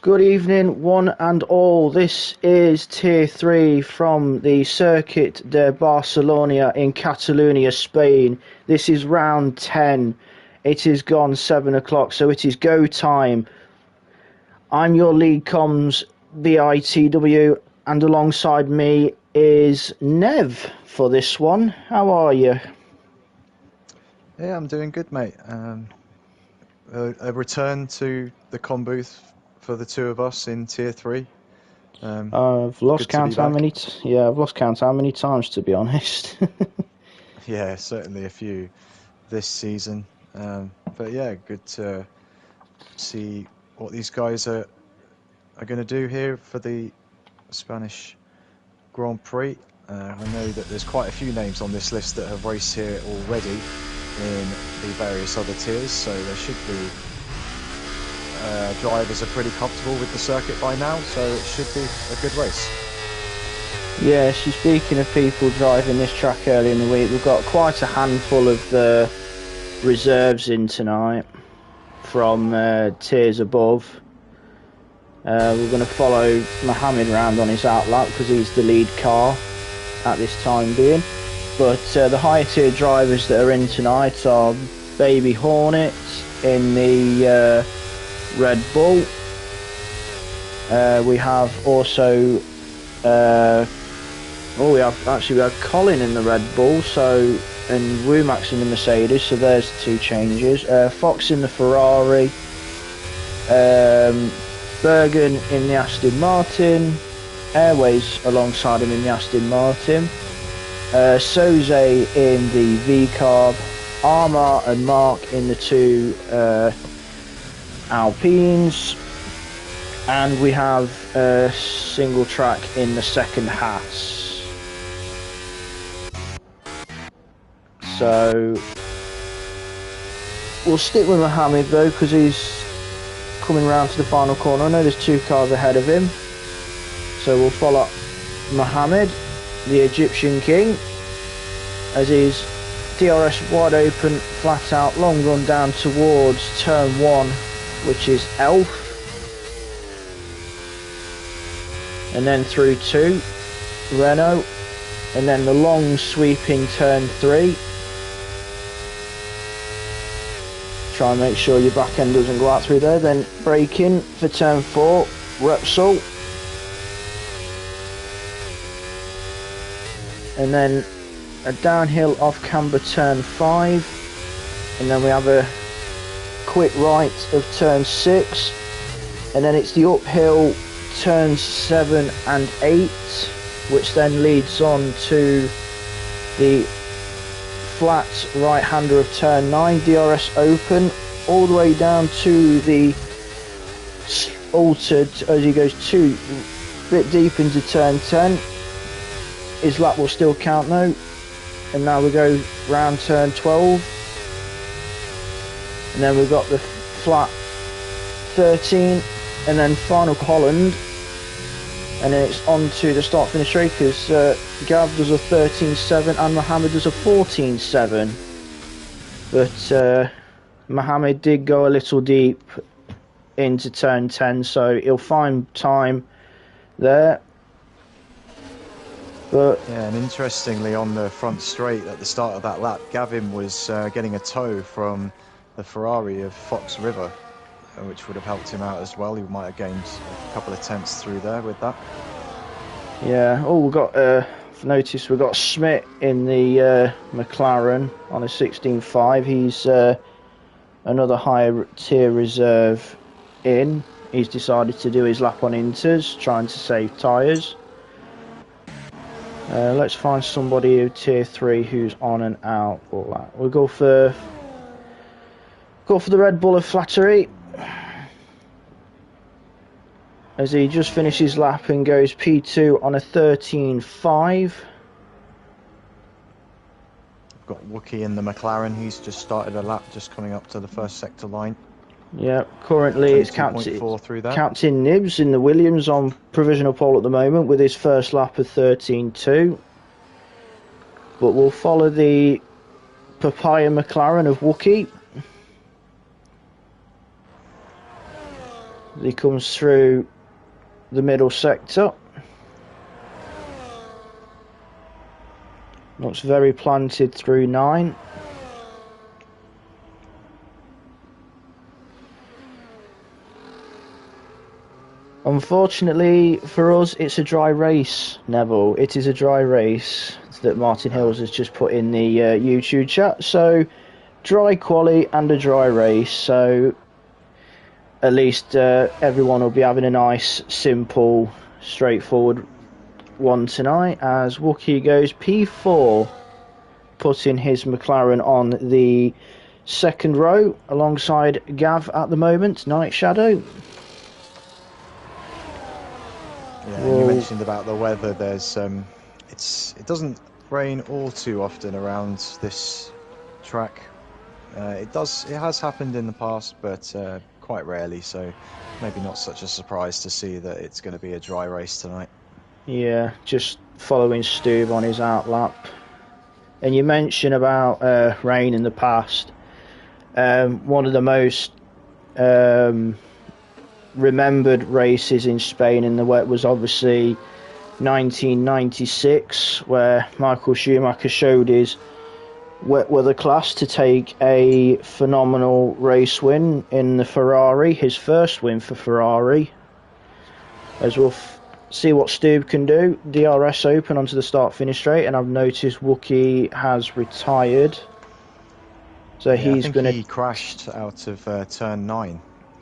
Good evening, one and all. This is Tier 3 from the Circuit de Barcelona in Catalonia, Spain. This is round 10. It is gone 7 o'clock, so it is go time. I'm your lead comms, BITW, and alongside me is Nev for this one. How are you? Yeah, I'm doing good, mate. A return to the comm booth for the two of us in Tier 3. I've lost count how many. I've lost count how many times, to be honest. Yeah, certainly a few this season. But yeah, good to see what these guys are going to do here for the Spanish Grand Prix. I know that there's quite a few names on this list that have raced here already in the various other tiers, so there should be drivers are pretty comfortable with the circuit by now, so it should be a good race. Yeah, speaking of people driving this track early in the week, we've got quite a handful of reserves in tonight from tiers above. We're going to follow Mohammed round on his outlap because he's the lead car at this time being. But the higher tier drivers that are in tonight are Baby Hornet in the Red Bull. We have also we have Colin in the Red Bull, and Womack's in the Mercedes, so there's two changes. Fox in the Ferrari, Bergen in the Aston Martin, Airways alongside him in the Aston Martin, Soze in the V-Carb, Armar and Mark in the two Alpines, and we have a single track in the second Haas. So we'll stick with Mohammed though, because he's coming round to the final corner. I know there's two cars ahead of him, so we'll follow Mohammed, the Egyptian King, as he's DRS wide open, flat out, long run down towards turn 1, which is Elf, and then through 2, Renault, and then the long sweeping turn 3. Try and make sure your back end doesn't go out through there. Then braking for turn 4, Repsol, and then a downhill off camber turn 5, and then we have a quick right of turn 6, and then it's the uphill turns 7 and 8, which then leads on to the flat right hander of turn 9, DRS open, all the way down to the altered as he goes a bit deep into turn 10. His lap will still count though, and now we go round turn 12, and then we've got the flat 13, and then final Holland, and then it's on to the start finish straight, because Gav does a 13.7 and Mohammed does a 14.7, but Mohammed did go a little deep into turn 10, so he'll find time there. But yeah, and interestingly, on the front straight at the start of that lap, Gavin was getting a tow from the Ferrari of Fox River, which would have helped him out as well. He might have gained a couple of tenths through there with that. Yeah, we've got noticed we've got Schmidt in the McLaren on a 16.5. He's another higher tier reserve in. He's decided to do his lap on Inters, trying to save tyres. Let's find somebody who tier 3 who's on and out. All that. We'll go for the Red Bull of Flattery, as he just finishes lap and goes P2 on a 13.5. Got Wookie in the McLaren. He's just started a lap, just coming up to the first sector line. Yeah, currently it's Captain Nibs in the Williams on provisional pole at the moment with his first lap of 13.2. But we'll follow the Papaya McLaren of Wookie. He comes through the middle sector. Looks very planted through 9. Unfortunately for us, it's a dry race, Neville. It is a dry race that Martin Hills has just put in the YouTube chat. So, dry quali and a dry race. So, at least everyone will be having a nice, simple, straightforward one tonight. As Wookie goes P4, putting his McLaren on the second row alongside Gav at the moment, Night Shadow. Yeah, and you mentioned about the weather. There's it doesn't rain all too often around this track. It has happened in the past, but quite rarely. So maybe not such a surprise to see that it's going to be a dry race tonight. Yeah, just following Stube on his outlap. And you mentioned about rain in the past. One of the most remembered races in Spain in the wet was obviously 1996, where Michael Schumacher showed his wet weather class to take a phenomenal race win in the Ferrari, his first win for Ferrari. As we'll see what Stube can do. DRS open onto the start-finish straight, and I've noticed Wookie has retired. So yeah, he's going to... he crashed out of turn 9,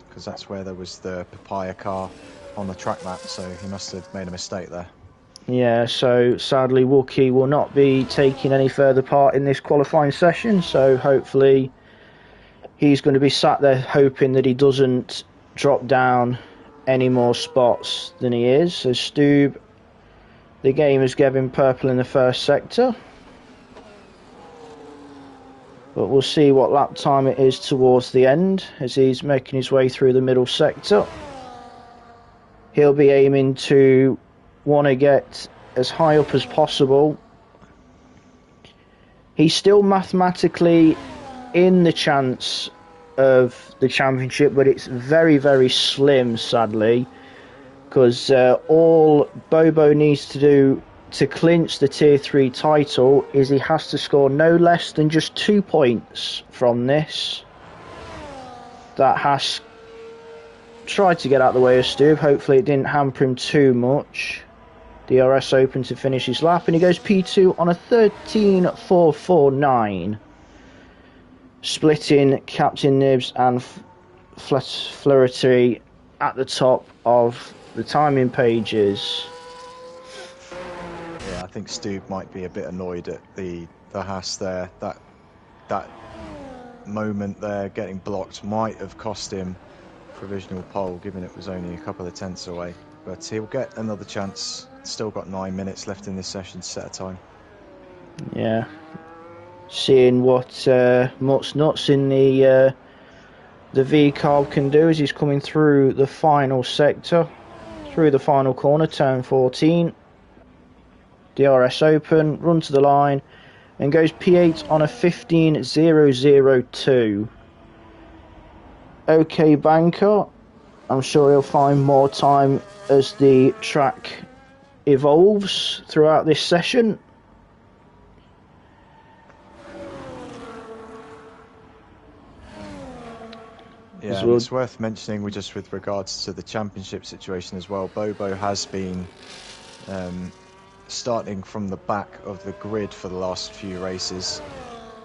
because that's where there was the papaya car on the track map, so he must have made a mistake there. Yeah, so sadly Wookie will not be taking any further part in this qualifying session, so hopefully he's going to be sat there hoping that he doesn't drop down any more spots than he is. So Stube, the game has given purple in the first sector, but we'll see what lap time it is towards the end as he's making his way through the middle sector. He'll be aiming to want to get as high up as possible. He's still mathematically in the chance of the championship, but it's very, very slim, sadly, because all Bobo needs to do to clinch the Tier 3 title is he has to score no less than just 2 points from this. That has tried to get out of the way of Stube. Hopefully it didn't hamper him too much. DRS open to finish his lap, and he goes P2 on a 13.449. Splitting Captain Nibs and Flaherty at the top of the timing pages. Yeah, I think Stube might be a bit annoyed at the Haas there. That moment there getting blocked might have cost him provisional pole, given it was only a couple of tenths away. But he'll get another chance. Still got 9 minutes left in this session to set a time. Yeah. Seeing what Mutt's Nuts in the V-carb can do as he's coming through the final sector, through the final corner, turn 14. DRS open, run to the line, and goes P8 on a 15.002. Okay, banker. I'm sure he'll find more time as the track evolves throughout this session. Yeah, and it's worth mentioning, just with regards to the championship situation as well, Bobo has been starting from the back of the grid for the last few races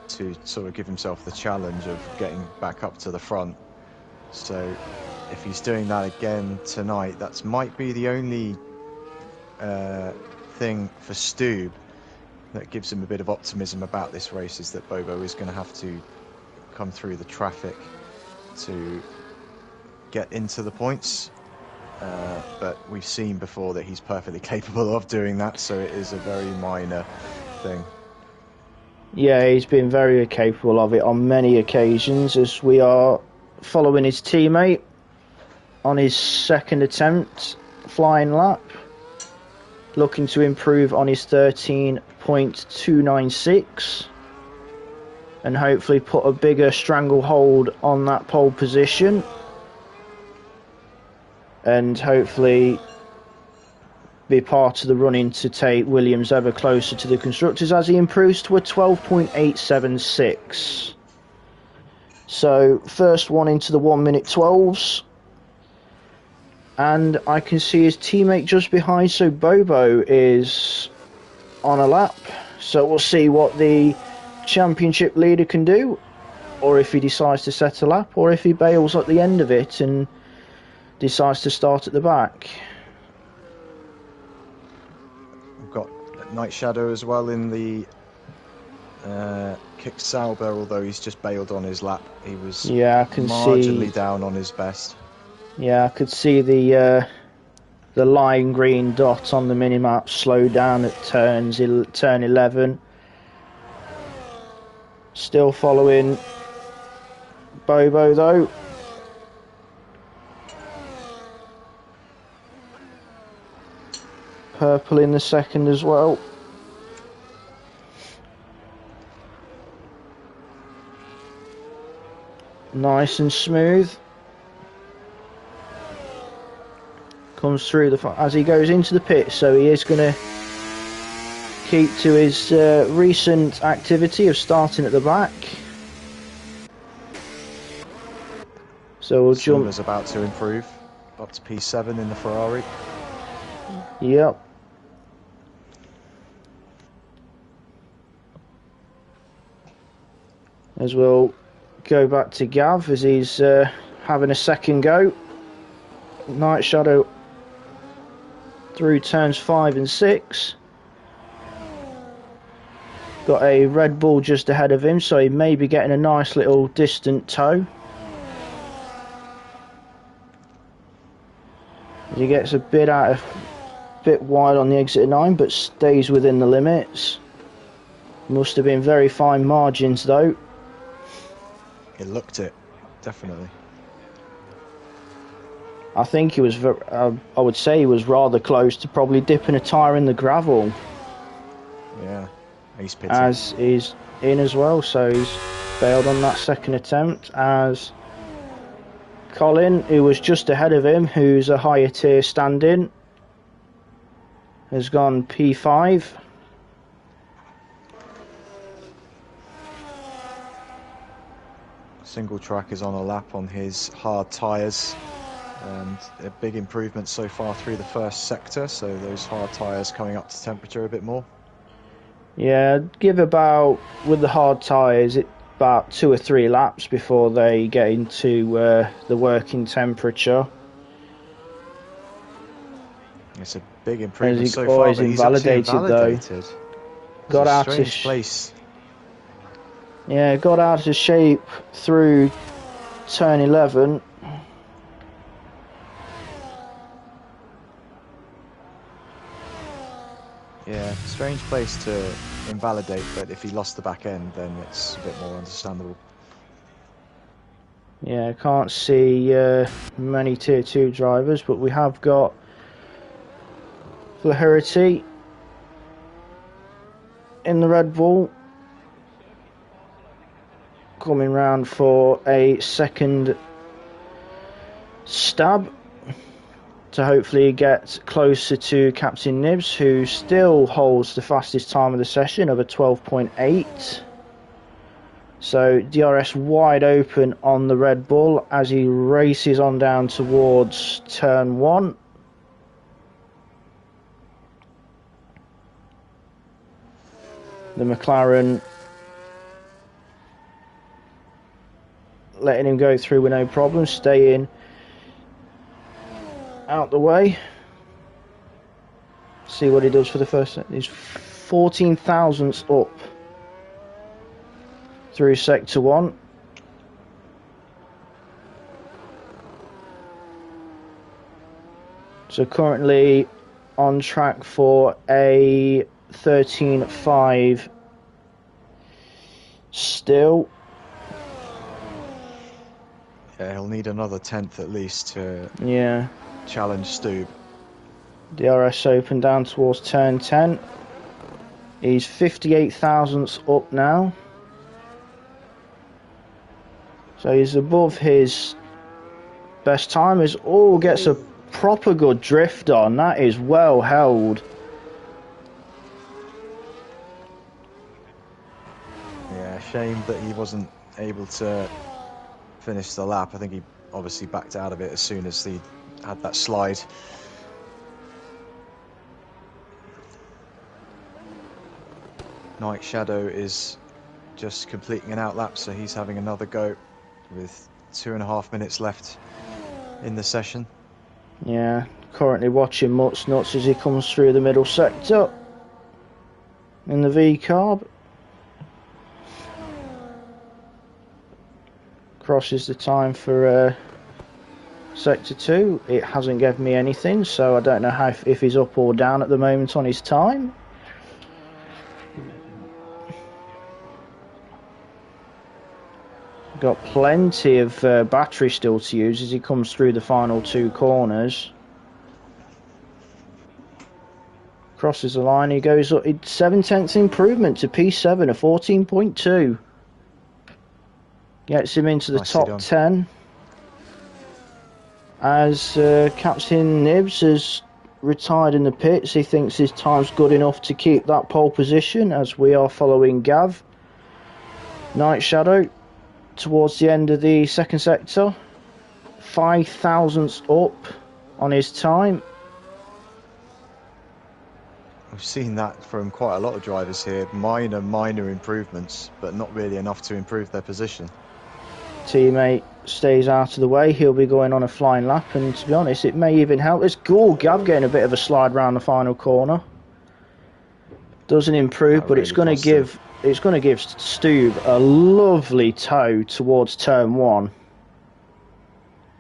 to sort of give himself the challenge of getting back up to the front. So if he's doing that again tonight, that might be the only thing for Stube that gives him a bit of optimism about this race, is that Bobo is going to have to come through the traffic to get into the points, but we've seen before that he's perfectly capable of doing that, so it is a very minor thing. Yeah, he's been very capable of it on many occasions, as we are following his teammate on his second attempt flying lap, looking to improve on his 13.296 and hopefully put a bigger stranglehold on that pole position. and hopefully be part of the running to take Williams ever closer to the constructors as he improves to a 12.876. So first one into the 1 minute 12s, and I can see his teammate just behind, so Bobo is on a lap. So we'll see what the championship leader can do, or if he decides to set a lap, or if he bails at the end of it and decides to start at the back. We've got Night Shadow as well in the kick Sauber, although he's just bailed on his lap. He was marginally down on his best. Yeah, I could see the lime green dot on the minimap slow down at turn 11. Still following Bobo though. Purple in the second as well. Nice and smooth. Comes through as he goes into the pit, so he is going to keep to his recent activity of starting at the back. So we'll jump. Silver's about to improve up to P7 in the Ferrari. Yep. As we'll go back to Gav as he's having a second go. Night Shadow through turns 5 and 6. Got a Red Bull just ahead of him, so he may be getting a nice little distant tow. He gets a bit wide on the exit of 9, but stays within the limits. Must have been very fine margins though. It looked it, definitely. I think he was. I would say he was rather close to probably dipping a tyre in the gravel. Yeah, he's pitting. As he's in as well, so he's failed on that second attempt. As Colin, who was just ahead of him, who's a higher tier stand-in, has gone P5. Single track is on a lap on his hard tyres, and a big improvement so far through the first sector, so those hard tyres coming up to temperature a bit more. Yeah, give about, with the hard tyres, about 2 or 3 laps before they get into the working temperature. It's a big improvement so far, always but he's actually invalidated though. Got out of place. Yeah, got out of shape through turn 11. Yeah, strange place to invalidate, but if he lost the back end, then it's a bit more understandable. Yeah, can't see many tier 2 drivers, but we have got Flaherty in the Red Bull, coming round for a second stab to hopefully get closer to Captain Nibs, who still holds the fastest time of the session of a 12.8. So DRS wide open on the Red Bull as he races on down towards turn 1. The McLaren letting him go through with no problem, staying out the way. See what he does for the first. He's 14 thousandths up through sector 1. So currently on track for a 13.5 still. Yeah, he'll need another 10th at least to challenge Stube. DRS open down towards turn 10. He's 58 thousandths up now. So he's above his best time. Gets a proper good drift on. That is well held. Yeah, shame that he wasn't able to finish the lap. I think he obviously backed out of it as soon as he had that slide. Night Shadow is just completing an outlap, so he's having another go with 2.5 minutes left in the session. Yeah, currently watching Mutts Nuts as he comes through the middle sector in the V-carb. Crosses the time for sector 2. It hasn't given me anything, so I don't know if he's up or down at the moment on his time. Got plenty of battery still to use as he comes through the final 2 corners. Crosses the line, he goes up 7/10 improvement to P7, a 14.2. Gets him into the top 10. As Captain Nibs has retired in the pits, he thinks his time's good enough to keep that pole position as we are following Gav. Night Shadow towards the end of the second sector, 5 thousandths up on his time. We've seen that from quite a lot of drivers here. Minor improvements, but not really enough to improve their position. Teammate stays out of the way. He'll be going on a flying lap, and to be honest, it may even help. It's Gav getting a bit of a slide round the final corner. Doesn't improve, but really it's going to give Stube a lovely tow towards turn 1.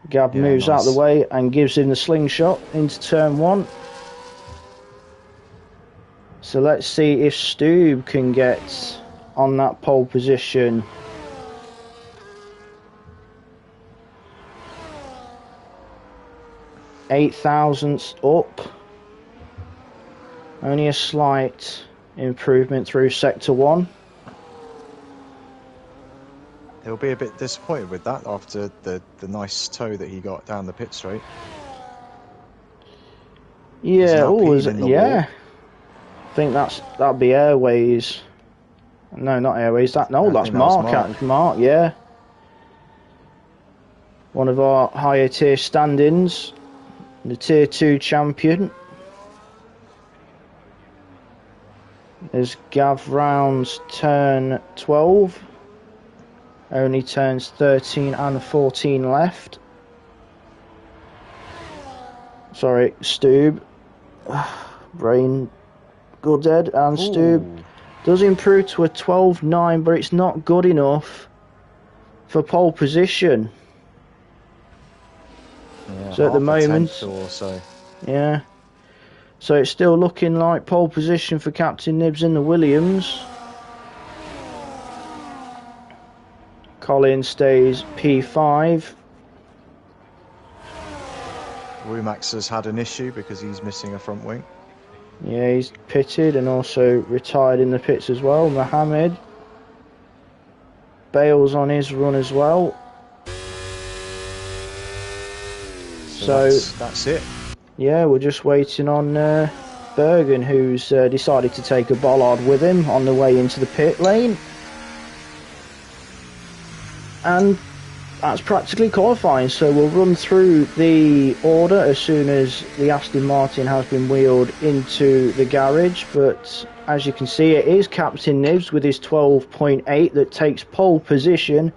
Gav moves out of the way and gives him the slingshot into turn 1. So let's see if Stube can get on that pole position. Eight thousandths up. Only a slight improvement through sector 1. He'll be a bit disappointed with that after the nice tow that he got down the pit straight. Yeah, yeah. I think that'll be Airways. No, not Airways. That's Mark. Mark, yeah. One of our higher tier stand-ins, the tier 2 champion. As Gav rounds turn 12, only turns 13 and 14 left. Sorry, Stube. Brain go dead, and Stube does improve to a 12.9, but it's not good enough for pole position. Yeah, so at the moment, or so. Yeah. So it's still looking like pole position for Captain Nibs in the Williams. Colin stays P5. Womax has had an issue because he's missing a front wing. Yeah, he's pitted and also retired in the pits as well. Mohammed bails on his run as well. So that's it. Yeah, we're just waiting on Bergen, who's decided to take a bollard with him on the way into the pit lane. And that's practically qualifying, so we'll run through the order as soon as the Aston Martin has been wheeled into the garage. But as you can see, it is Captain Nibs with his 12.8 that takes pole position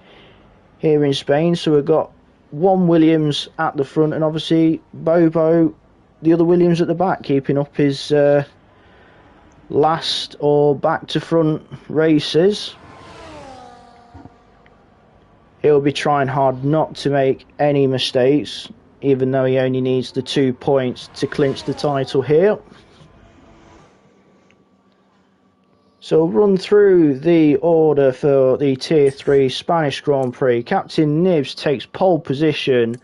here in Spain. So we've got one Williams at the front, and obviously Bobo, the other Williams at the back, keeping up his last or back to front races. He'll be trying hard not to make any mistakes, even though he only needs the 2 points to clinch the title here. So we'll run through the order for the Tier 3 Spanish Grand Prix. Captain Nibs takes pole position.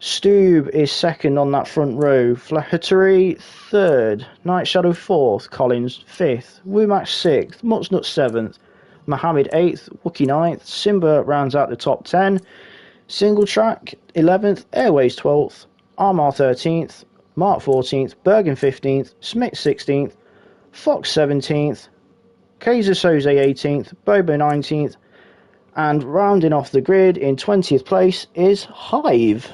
Stube is second on that front row. Flaherty third. Night Shadow fourth. Collins fifth. Womack sixth. Mutsnut seventh. Mohammed 8th, Wookie 9th, Simba rounds out the top 10, Single Track 11th, Airways 12th, Armagh 13th, Mark 14th, Bergen 15th, Smith 16th, Fox 17th, Kaiser Soze 18th, Bobo 19th, and rounding off the grid in 20th place is Hive.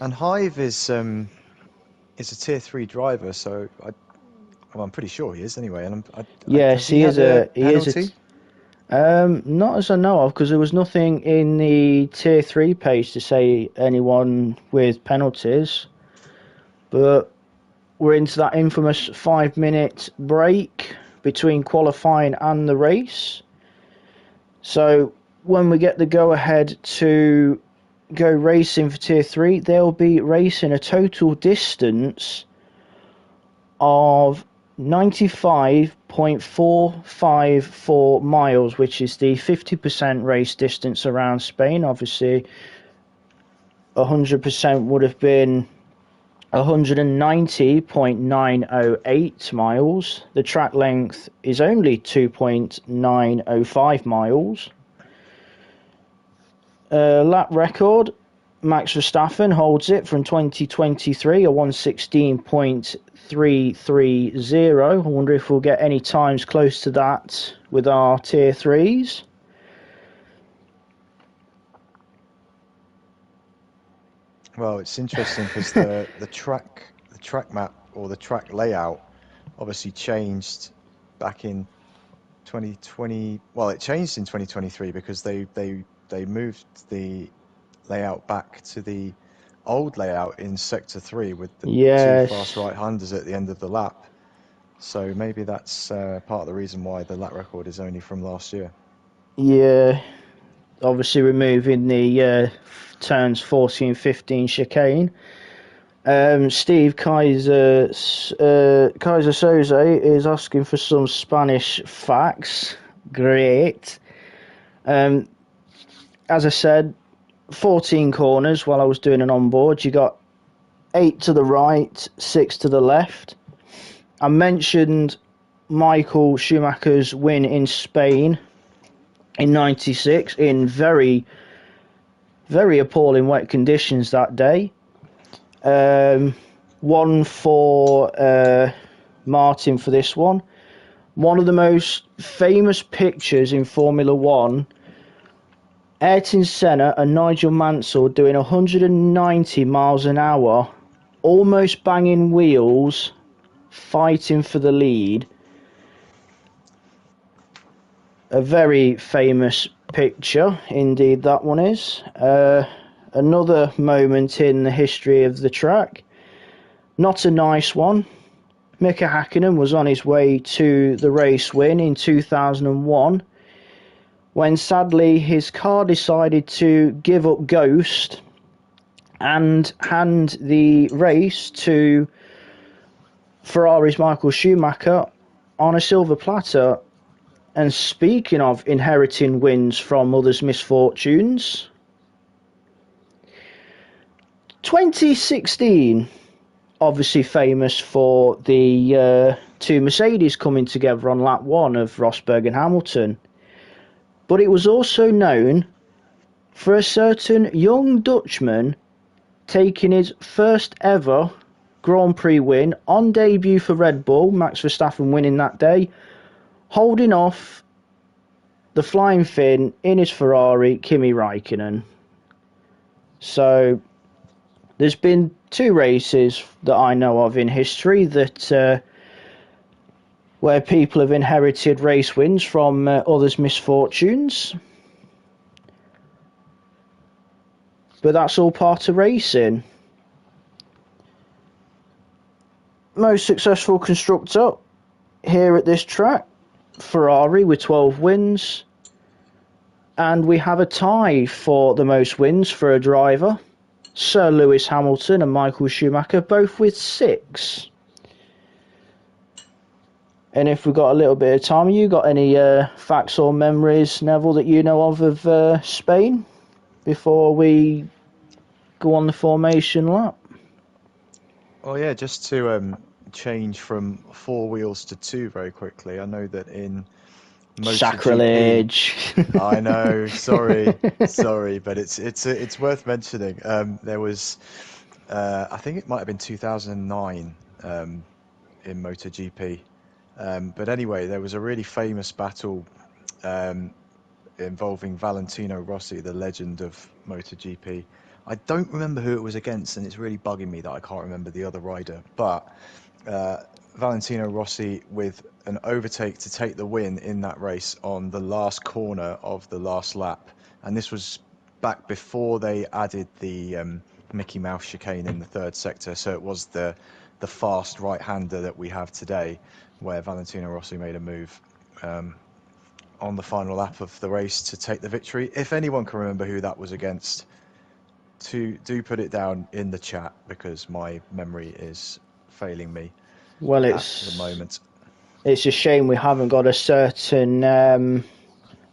And Hive is a tier 3 driver, so I'm pretty sure he is anyway. And has Yes, he had a penalty? Not as I know of, because there was nothing in the tier 3 page to say anyone with penalties. But we're into that infamous 5-minute break between qualifying and the race. So when we get the go ahead to go racing for tier 3, they'll be racing a total distance of 95.454 miles, which is the 50% race distance around Spain. Obviously 100% would have been 190.908 miles. The track length is only 2.905 miles. Lap record, Max Verstappen holds it from 2023, a 116.330. I wonder if we'll get any times close to that with our tier 3s. Well, it's interesting because the track map or the track layout obviously changed back in 2020. Well, it changed in 2023 because they moved the layout back to the old layout in Sector 3 with the two fast right-handers at the end of the lap. So maybe that's part of the reason why the lap record is only from last year. Yeah, obviously removing the turns 40 and 15 chicane. Steve Kaiser Soze is asking for some Spanish facts. Great. As I said, 14 corners while I was doing an onboard. You got 8 to the right, 6 to the left. I mentioned Michael Schumacher's win in Spain in '96 in very, very appalling wet conditions that day. One for Martin for this one. One of the most famous pictures in Formula One, Ayrton Senna and Nigel Mansell doing 190 miles an hour, almost banging wheels, fighting for the lead. A very famous picture, indeed that one is. Another moment in the history of the track. Not a nice one. Mika Hakkinen was on his way to the race win in 2001 when sadly his car decided to give up ghost and hand the race to Ferrari's Michael Schumacher on a silver platter. And speaking of inheriting wins from others' misfortunes, 2016, obviously famous for the two Mercedes coming together on lap 1 of Rosberg and Hamilton. But it was also known for a certain young Dutchman taking his first ever Grand Prix win on debut for Red Bull, Max Verstappen winning that day, holding off the flying Finn in his Ferrari, Kimi Räikkönen. So there's been 2 races that I know of in history that where people have inherited race wins from others' misfortunes. But that's all part of racing. Most successful constructor here at this track, Ferrari with 12 wins. And we have a tie for the most wins for a driver. Sir Lewis Hamilton and Michael Schumacher, both with 6. And if we've got a little bit of time, you got any facts or memories, Neville, that you know of Spain before we go on the formation lap? Oh yeah, just to change from 4 wheels to 2 very quickly. I know that in Sacrilege. I know, sorry, but it's worth mentioning. There was, I think it might have been 2009 in MotoGP. But anyway, there was a really famous battle um, involving Valentino Rossi, the legend of MotoGP. I don't remember who it was against, and it's really bugging me that I can't remember the other rider. But Valentino Rossi with an overtake to take the win in that race on the last corner of the last lap. And this was back before they added the Mickey Mouse chicane in the third sector. So it was the fast right-hander that we have today, where Valentino Rossi made a move on the final lap of the race to take the victory. If anyone can remember who that was against, do put it down in the chat, because my memory is failing me Well, at the moment. It's a shame we haven't got a certain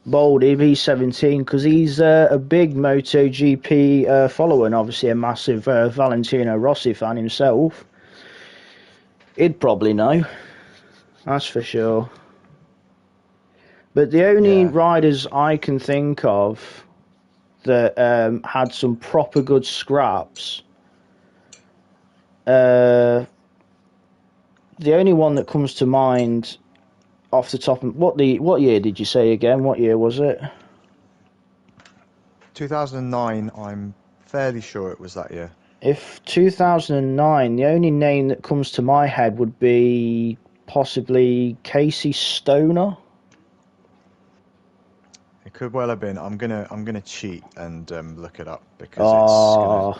Baldy V17, because he's a big MotoGP follower, and obviously a massive Valentino Rossi fan himself. He'd probably know, that's for sure. But the only riders I can think of that had some proper good scraps, the only one that comes to mind off the top of what year did you say again? What year was it? 2009, I'm fairly sure it was that year. If 2009, the only name that comes to my head would be possibly Casey Stoner. It could well have been. I'm gonna cheat and look it up, because it's gonna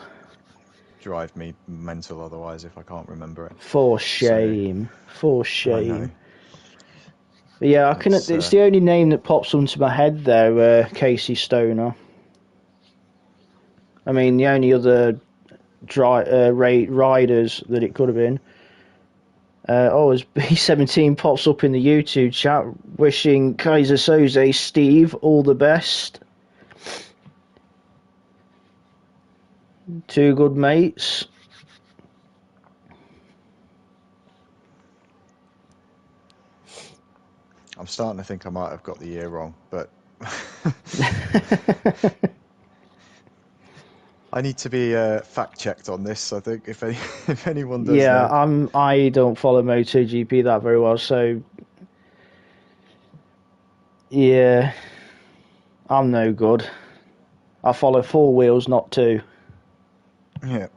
drive me mental otherwise if I can't remember it. For shame. For shame. I know. But yeah, it's the only name that pops into my head there, Casey Stoner. I mean, the only other riders that it could have been. As B17 pops up in the YouTube chat, wishing Kaiser Soze Steve all the best. Two good mates. I'm starting to think I might have got the year wrong, but I need to be fact checked on this. I think if anyone does. Yeah, I don't follow MotoGP that very well, so yeah, I'm no good. I follow 4 wheels, not 2. Yeah,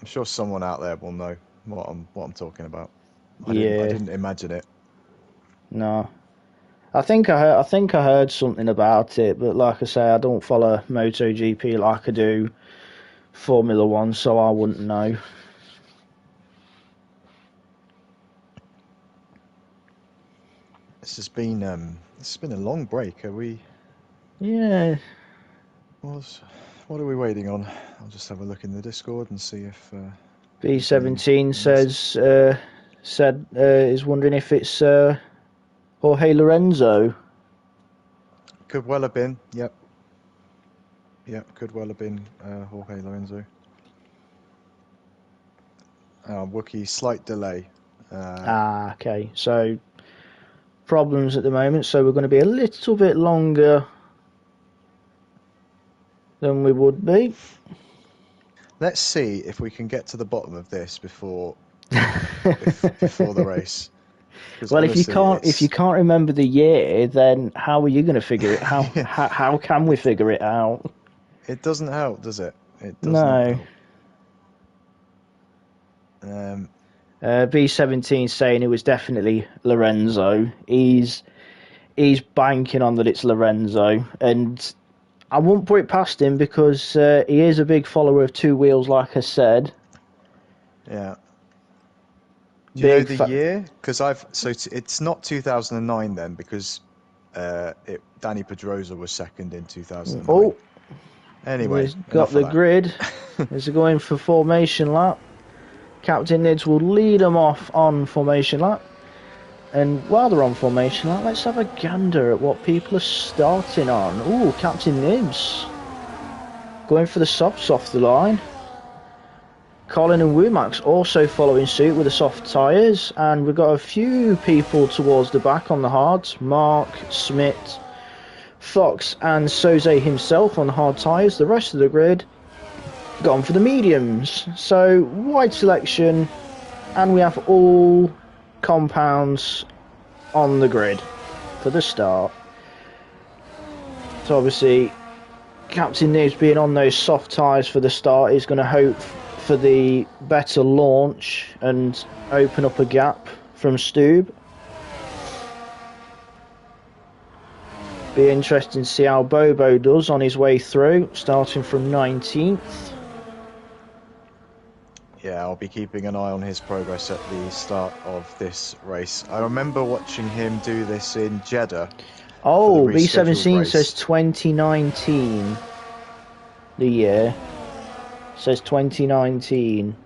I'm sure someone out there will know what I'm talking about. I didn't imagine it. No, I think I heard something about it, but like I say, I don't follow MotoGP like I do Formula 1, so I wouldn't know. This has been a long break. Are we? Yeah. What are we waiting on? I'll just have a look in the Discord and see if B17 is wondering if it's Jorge Lorenzo. Could well have been. Yep, could well have been Jorge Lorenzo. Wookie, slight delay. Okay. So problems at the moment. So we're going to be a little bit longer than we would be. Let's see if we can get to the bottom of this before the race. Well, honestly, if you can't remember the year, then how are you going to figure it? How can we figure it out? It doesn't help, does it? It does no. Not help. B17 saying it was definitely Lorenzo. He's banking on that it's Lorenzo, and I won't put it past him, because he is a big follower of 2 wheels, like I said. Yeah. Do you know the year? Because it's not 2009 then, because Danny Pedrosa was second in 2009. Oh, anyway, he's got the grid. He's going for formation lap. Captain Nids will lead them off on formation lap. And while they're on formation lap, let's have a gander at what people are starting on. Ooh, Captain Nids going for the softs off the line. Colin and Womack's also following suit with the soft tyres, and we've got a few people towards the back on the hards. Mark, Smith, Fox and Soze himself on the hard tyres. The rest of the grid gone for the mediums. So wide selection, and we have all compounds on the grid for the start. So obviously Captain Nibs being on those soft tyres for the start is going to hope for the better launch and open up a gap from Stube. Be interesting to see how Bobo does on his way through, starting from 19th. Yeah, I'll be keeping an eye on his progress at the start of this race. I remember watching him do this in Jeddah. Oh, B17 says 2019. The year says 2019.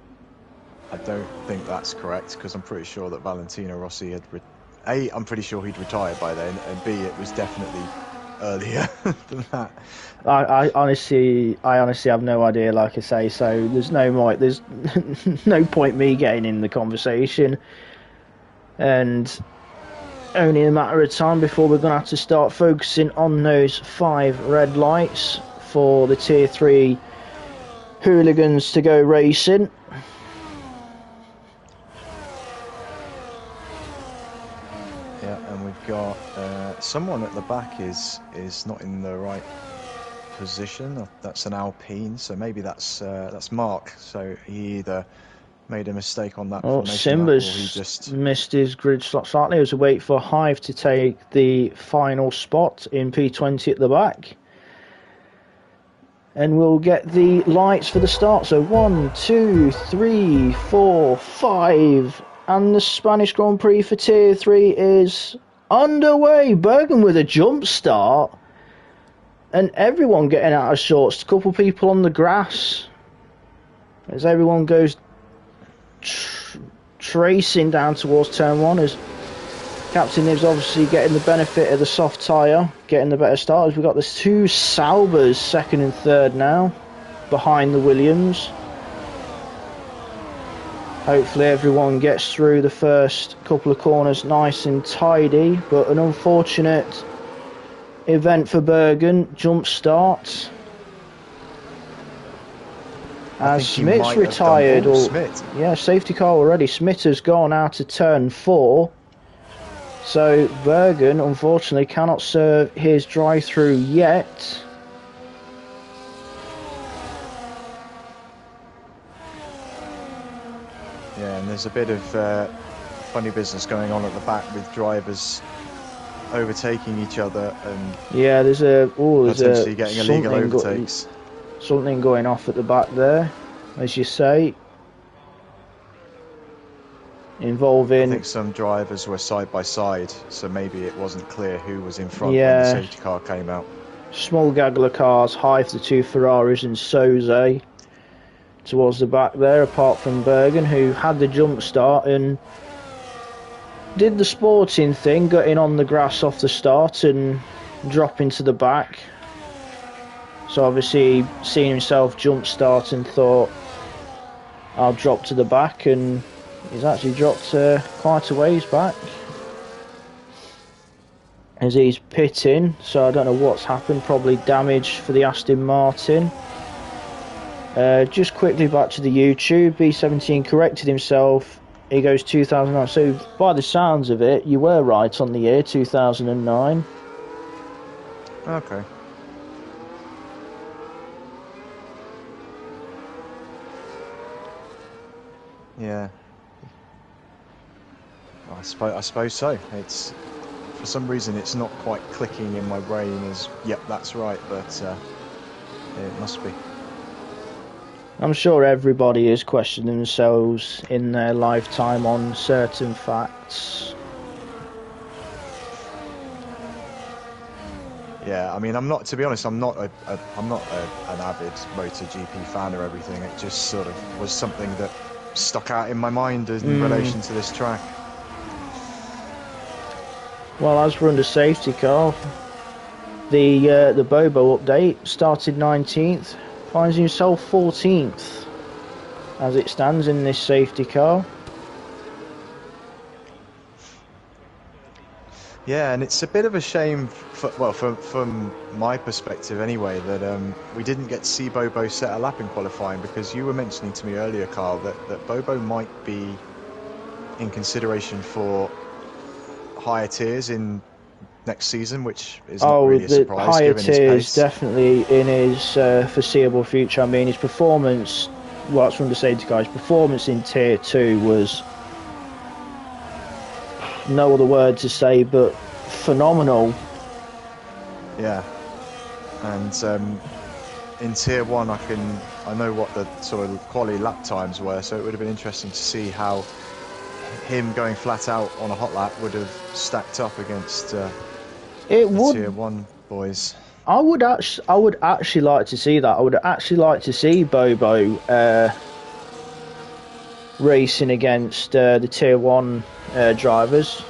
I don't think that's correct, because I'm pretty sure that Valentino Rossi had A, I'm pretty sure he'd retired by then, and B, it was definitely earlier than that. I honestly have no idea, like I say, so there's no point me getting in the conversation, and only a matter of time before we're going to have to start focusing on those 5 red lights for the Tier 3 hooligans to go racing. Yeah, and we've got someone at the back is not in the right position. That's an Alpine, so maybe that's Mark. So he either made a mistake on that formation lap, or he just missed his grid slot slightly. It was a wait for Hive to take the final spot in P20 at the back. And we'll get the lights for the start. So 1, 2, 3, 4, 5. And the Spanish Grand Prix for Tier 3 is underway. Bergen with a jump start. And everyone getting out of shorts. A couple people on the grass. As everyone goes tracing down towards turn 1. As Captain Nibs obviously getting the benefit of the soft tyre, getting the better starters. We've got the 2 Saubers, 2nd and 3rd now, behind the Williams. Hopefully everyone gets through the first couple of corners nice and tidy, but an unfortunate event for Bergen, jump start. As Smith's retired, yeah, safety car already. Smith has gone out of turn 4. So Bergen, unfortunately, cannot serve his drive-through yet. Yeah, and there's a bit of funny business going on at the back with drivers overtaking each other, and yeah, there's potentially getting illegal overtakes. Something going off at the back there, as you say. Involving, I think some drivers were side by side, so maybe it wasn't clear who was in front when the safety car came out. Small gaggle of cars, Hive, the 2 Ferraris, and Soze towards the back there, apart from Bergen, who had the jump start and did the sporting thing, getting on the grass off the start and dropping to the back. So obviously seeing himself jump start and thought, I'll drop to the back, and he's actually dropped quite a ways back as he's pitting, so I don't know what's happened. Probably damage for the Aston Martin. Just quickly back to the YouTube. B17 corrected himself. He goes 2009. So by the sounds of it, you were right on the year 2009. Okay. Yeah. I suppose so. It's, for some reason, it's not quite clicking in my brain as, yep, that's right, but it must be. I'm sure everybody is questioning themselves in their lifetime on certain facts. Yeah, I mean, to be honest, I'm not an avid MotoGP fan or everything. It just sort of was something that stuck out in my mind in relation to this track. Well, as we're under safety car, the Bobo update started 19th, finds himself 14th. as it stands in this safety car. Yeah, and it's a bit of a shame, from my perspective anyway, that we didn't get to see Bobo set a lap in qualifying, because you were mentioning to me earlier, Carl, that Bobo might be in consideration for higher tiers in next season, which is not really a surprise higher given his tiers pace. definitely in his foreseeable future. I mean, his performance, well, that's from the safety car, his performance in Tier 2 was, no other word to say, but phenomenal. Yeah, and in Tier 1 I know what the sort of quality lap times were, so it would have been interesting to see how him going flat out on a hot lap would have stacked up against the Tier 1 boys. I would actually like to see that. I would actually like to see Bobo racing against the Tier 1 drivers.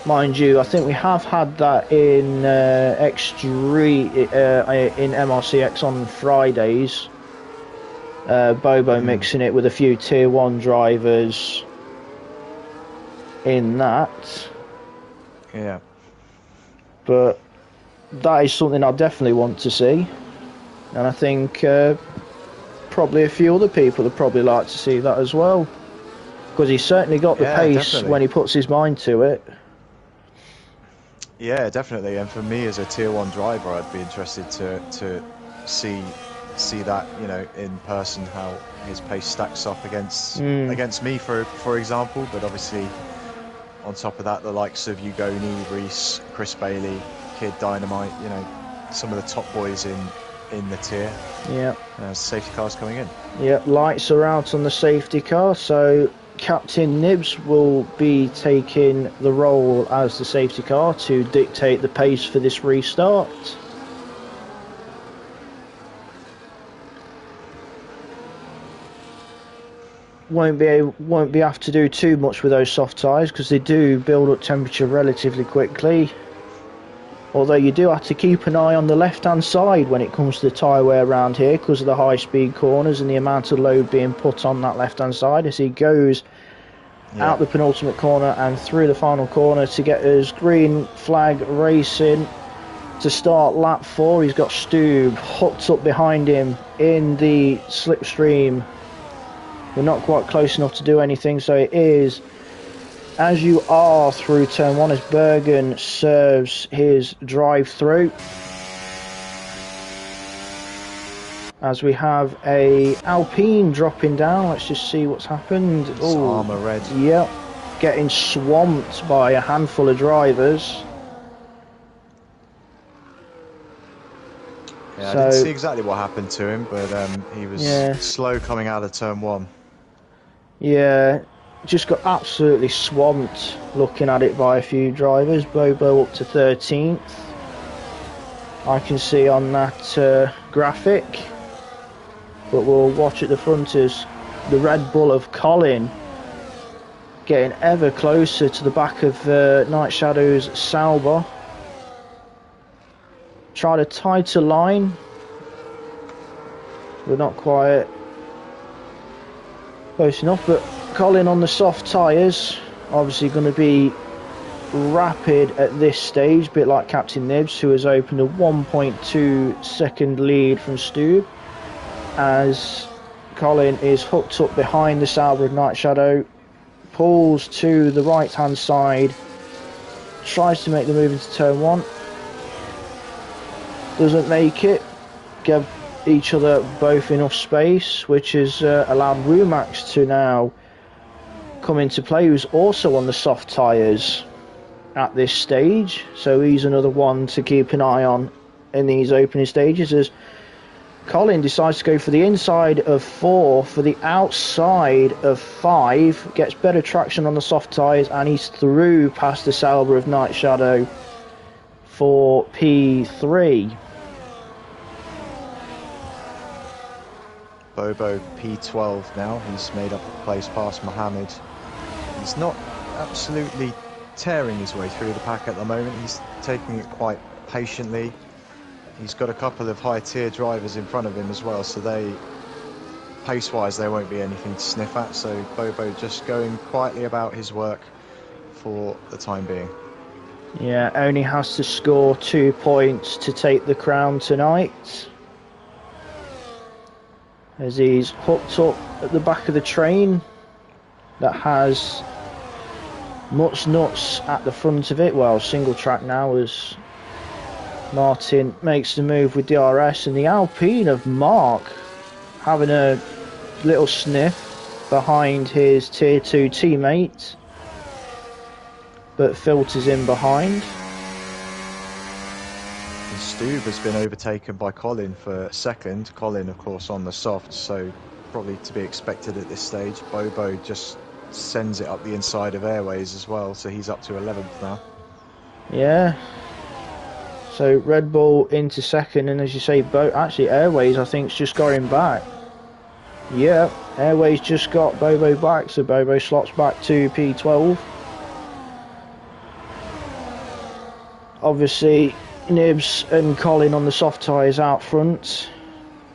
Mind you, I think we have had that in X3 in MRCX on Fridays. Bobo mixing it with a few Tier 1 drivers in that. Yeah. But that is something I definitely want to see. And I think probably a few other people would probably like to see that as well. Because he's certainly got the pace definitely. when he puts his mind to it. Yeah, definitely. And for me as a Tier 1 driver, I'd be interested to see that, you know, in person, how his pace stacks up against me, for example. But obviously, on top of that, the likes of Ugoni, Reese, Chris Bailey, Kid Dynamite, you know, some of the top boys in the tier. Yeah. Safety cars coming in. Yeah, lights are out on the safety car, so Captain Nibs will be taking the role as the safety car to dictate the pace for this restart. Won't be have to do too much with those soft tyres, because they do build up temperature relatively quickly. Although you do have to keep an eye on the left hand side when it comes to the tyre wear around here, because of the high speed corners and the amount of load being put on that left hand side as he goes out the penultimate corner and through the final corner to get his green flag racing to start lap 4. He's got Stube hooked up behind him in the slipstream. We're not quite close enough to do anything, so it is as you are through turn 1 as Bergen serves his drive through. As we have a Alpine dropping down, let's just see what's happened. It's armour red. Yep, getting swamped by a handful of drivers. Yeah, I didn't see exactly what happened to him, but he was slow coming out of turn 1. Yeah, just got absolutely swamped looking at it by a few drivers. Bobo up to 13th. I can see on that graphic. But we'll watch at the front as the Red Bull of Colin getting ever closer to the back of Night Shadow's Sauber. Tried a tighter line. We're not quite close enough, but Colin on the soft tyres, obviously going to be rapid at this stage, a bit like Captain Nibs, who has opened a 1.2 second lead from Stu, as Colin is hooked up behind the Sauber of Night Shadow, pulls to the right hand side, tries to make the move into turn 1, doesn't make it, give each other both enough space, which has allowed Rumax to now come into play, who's also on the soft tyres at this stage, so he's another one to keep an eye on in these opening stages, as Colin decides to go for the inside of 4 for the outside of 5, gets better traction on the soft tyres, and he's through past the Sauber of Night Shadow for P3. Bobo P12 now. He's made up a place past Mohammed. He's not absolutely tearing his way through the pack at the moment. He's taking it quite patiently. He's got a couple of high tier drivers in front of him as well, so they pace-wise, there won't be anything to sniff at. So Bobo just going quietly about his work for the time being. Yeah, only has to score 2 points to take the crown tonight. As he's hooked up at the back of the train that has much nuts at the front of it. Well, single track now as Martin makes the move with DRS, and the Alpine of Mark having a little sniff behind his tier 2 teammate, but filters in behind. And Stube has been overtaken by Colin for second. Colin, of course, on the soft, so probably to be expected at this stage. Bobo just sends it up the inside of Airways as well, so he's up to 11th now. Yeah. So Red Bull into second, and as you say, actually Airways I think's just got him back. Yeah, Airways just got Bobo back, so Bobo slots back to P12. Obviously, Nibs and Colin on the soft tyres out front,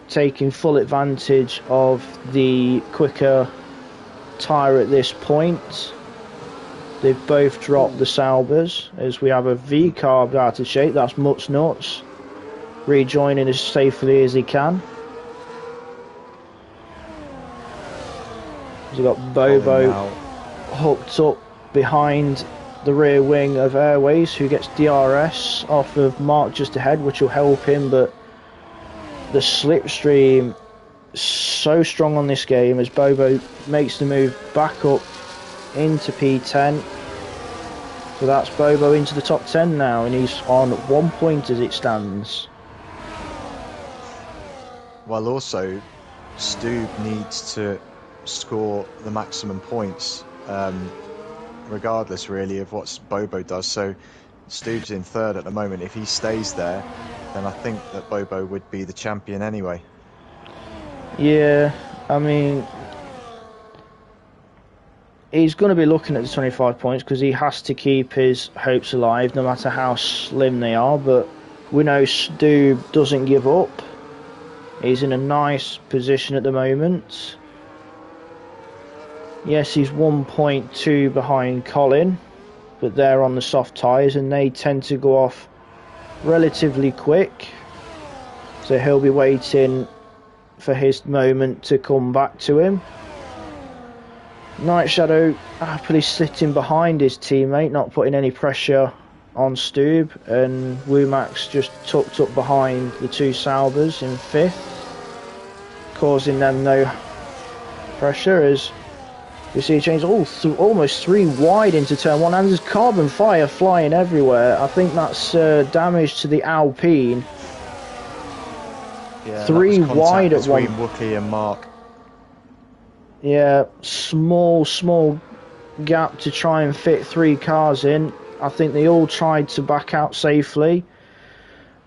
taking full advantage of the quicker tyre at this point. They've both dropped the Saubers as we have a V-carb out of shape. That's Mutt's Nuts rejoining as safely as he can. We've got Bobo hooked up behind the rear wing of Airways, who gets DRS off of Mark just ahead, which will help him, but the slipstream so strong on this game as Bobo makes the move back up into P10. So that's Bobo into the top 10 now, and he's on 1 point as it stands. Well, also, Stube needs to score the maximum points, regardless really of what Bobo does. So Stube's in third at the moment. If he stays there, then I think that Bobo would be the champion anyway. Yeah, I mean, he's going to be looking at the 25 points because he has to keep his hopes alive no matter how slim they are, but we know Stube doesn't give up. He's in a nice position at the moment. Yes, he's 1.2 behind Colin, but they're on the soft tyres and they tend to go off relatively quick, so he'll be waiting for his moment to come back to him. Night Shadow happily sitting behind his teammate, not putting any pressure on Stube, and Womack's just tucked up behind the two Saubers in 5th, causing them no pressure as we see a change almost 3 wide into turn 1, and there's carbon fire flying everywhere. I think that's damage to the Alpine. Yeah, 3 wide at one. Between Wookie and Mark. Yeah, small gap to try and fit 3 cars in. I think they all tried to back out safely,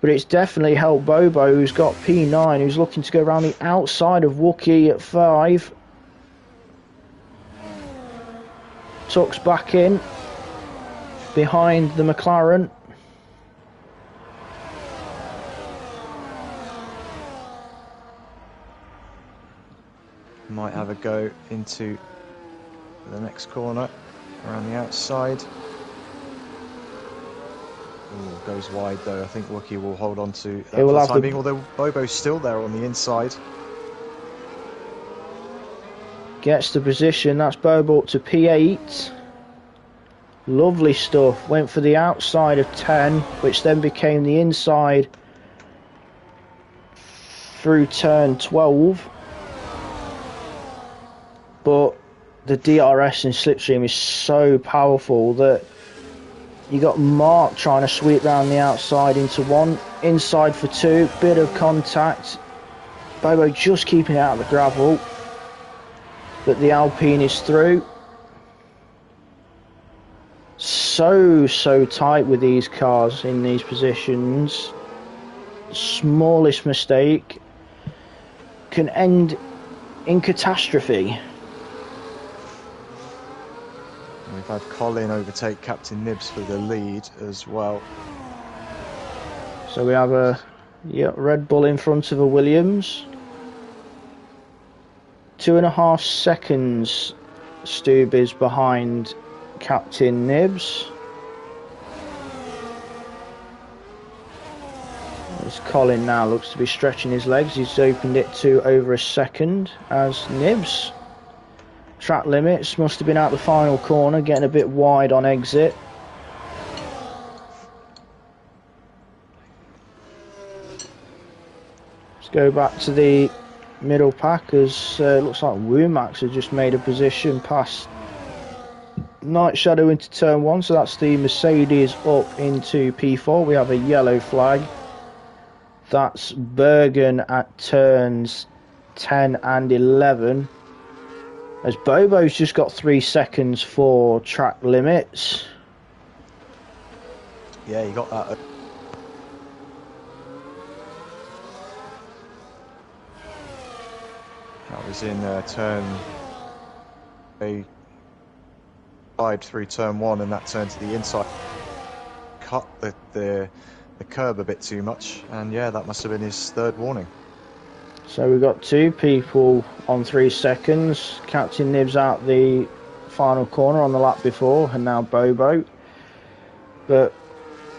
but it's definitely helped Bobo, who's got P9, who's looking to go around the outside of Wookie at 5. Tucks back in behind the McLaren. Might have a go into the next corner around the outside. Ooh, goes wide though. I think Wookie will hold on to that for the time being, although Bobo's still there on the inside. Gets the position, that's Bobo up to P8. Lovely stuff, went for the outside of 10, which then became the inside through turn 12. But the DRS and slipstream is so powerful that you got Mark trying to sweep round the outside into 1, inside for 2, bit of contact. Bobo just keeping it out of the gravel, but the Alpine is through. So tight with these cars in these positions. Smallest mistake can end in catastrophe. We've had Colin overtake Captain Nibs for the lead as well. So we have a Red Bull in front of a Williams. 2.5 seconds Stube is behind Captain Nibs. As Colin now looks to be stretching his legs, he's opened it to over a second as Nibs. Track limits, must have been out the final corner, getting a bit wide on exit. Let's go back to the middle pack as looks like Womax has just made a position past Night Shadow into turn 1, so that's the Mercedes up into P4. We have a yellow flag. That's Bergen at turns 10 and 11. As Bobo's just got 3 seconds for track limits. Yeah, you got that. That was in turn. They slide through turn 1, and that turn to the inside. Cut the curb a bit too much, and yeah, that must have been his third warning. So we've got 2 people on 3 seconds. Captain Nibs out the final corner on the lap before, and now Bobo. But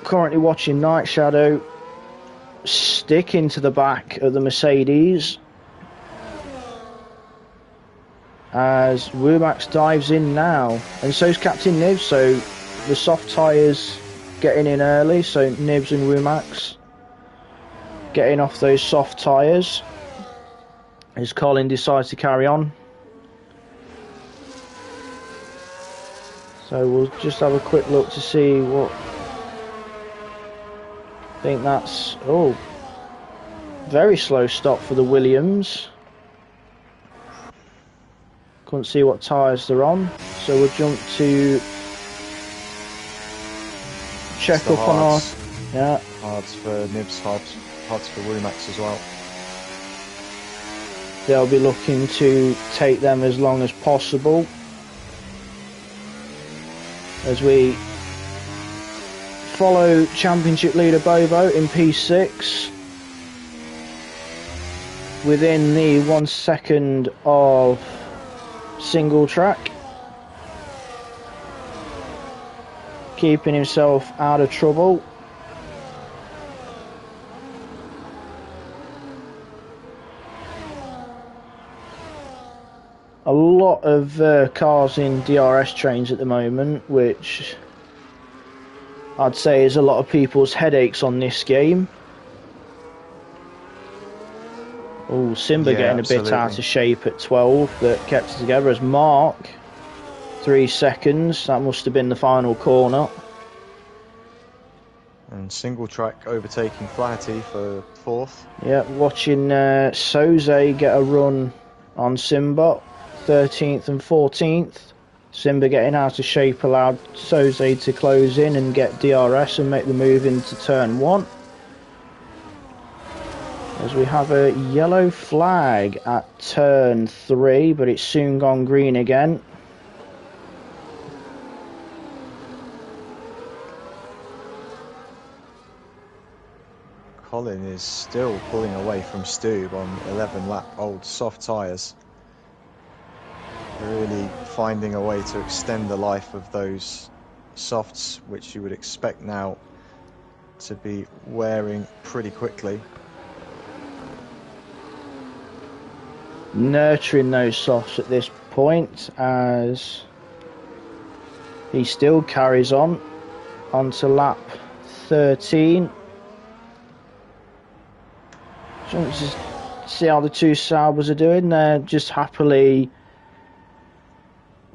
currently watching Night Shadow stick into the back of the Mercedes as Womax dives in now, and so's Captain Nibs. So the soft tyres getting in early, so Nibs and Womax getting off those soft tyres as Colin decides to carry on. So we'll just have a quick look to see what. I think that's very slow stop for the Williams. Couldn't see what tyres they're on, so we'll jump to check up on our hards for Nibs, hards for Womax as well. They'll be looking to take them as long as possible as we follow championship leader Bobo in P6 within the 1 second of single track, keeping himself out of trouble. A lot of cars in DRS trains at the moment, which I'd say is a lot of people's headaches on this game. Oh, Simba getting absolutely. a bit out of shape at 12, but kept it together as Mark. 3 seconds, that must have been the final corner. And single track overtaking Flaherty for 4th. Yeah, watching Soze get a run on Simba. 13th and 14th. Simba getting out of shape allowed Soze to close in and get DRS and make the move into turn 1. As we have a yellow flag at turn 3, but it's soon gone green again. Colin is still pulling away from Stube on 11 lap old soft tyres. Really finding a way to extend the life of those softs, which you would expect now to be wearing pretty quickly. Nurturing those softs at this point as he still carries on onto lap 13. Just to see how the 2 Saubers are doing. They're just happily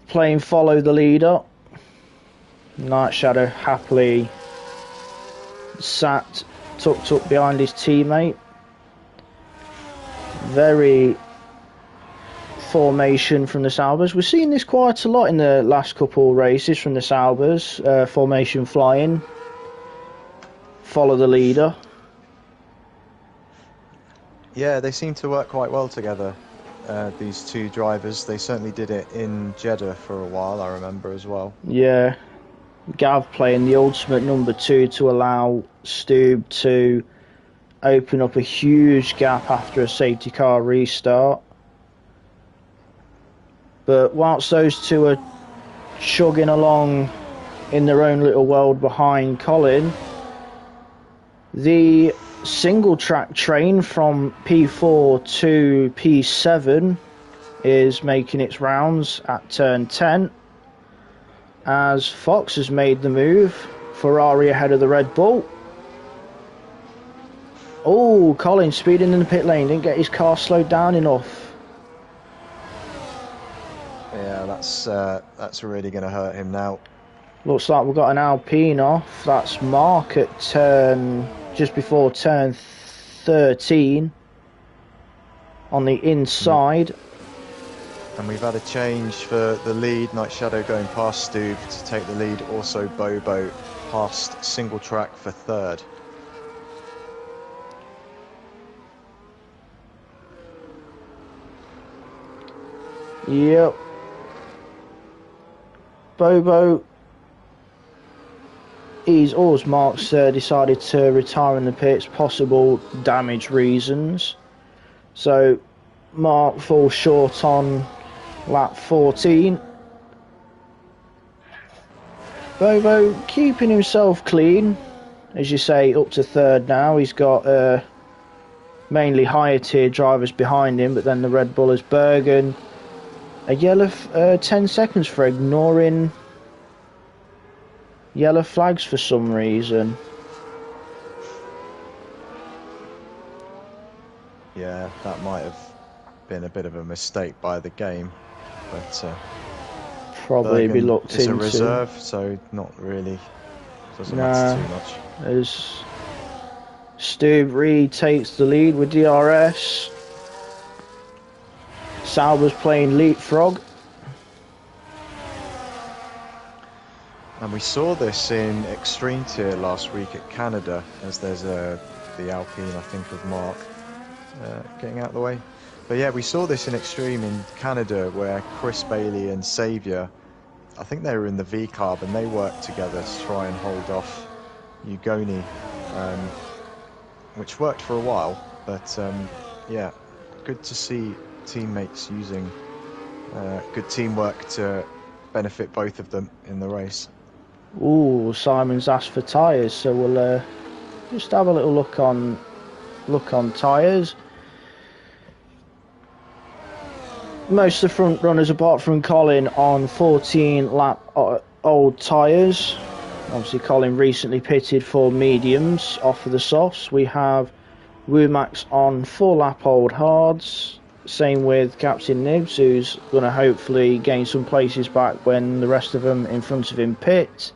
playing follow the leader. Night Shadow happily sat tucked up behind his teammate. Very formation from the Saubers. We're seeing this quite a lot in the last couple of races from the Saubers. Formation flying. Follow the leader. Yeah, they seem to work quite well together, these 2 drivers. They certainly did it in Jeddah for a while, I remember as well. Yeah. Gav playing the ultimate number 2 to allow Stube to open up a huge gap after a safety car restart. But whilst those two are chugging along in their own little world behind Colin, the single track train from P4 to P7 is making its rounds at turn 10 as Fox has made the move. Ferrari ahead of the Red Bull. Oh, Colin speeding in the pit lane, didn't get his car slowed down enough. Yeah, that's really going to hurt him now. Looks like we've got an Alpine off. That's Mark at just before turn 13 on the inside. And we've had a change for the lead. Night Shadow going past Stube to take the lead. Also Bobo past single track for third. Yep. Bobo, he's always Mark's decided to retire in the pits, possible damage reasons. So Mark falls short on lap 14. Bobo keeping himself clean, as you say, up to third now. He's got mainly higher tier drivers behind him, but then the Red Bull is Bergen. A yellow 10 seconds for ignoring yellow flags for some reason. Yeah, that might have been a bit of a mistake by the game, but Probably Bergen be looked is into. a reserve, so not really, doesn't matter too much. As Stu retakes the lead with DRS. Sauber's playing leapfrog. And we saw this in Extreme Tier last week at Canada, as there's the Alpine, I think, of Mark getting out of the way. But yeah, we saw this in Extreme in Canada, where Chris Bailey and Saviour, I think they were in the V-Carb, and they worked together to try and hold off Ugoni, which worked for a while. But yeah, good to see teammates using good teamwork to benefit both of them in the race. Ooh, Simon's asked for tyres, so we'll just have a little look on tyres. Most of the front runners, apart from Colin, on 14 lap old tyres. Obviously Colin recently pitted for mediums off of the softs. We have Womax on 4 lap old hards. Same with Captain Nibs, who's going to hopefully gain some places back when the rest of them in front of him pit.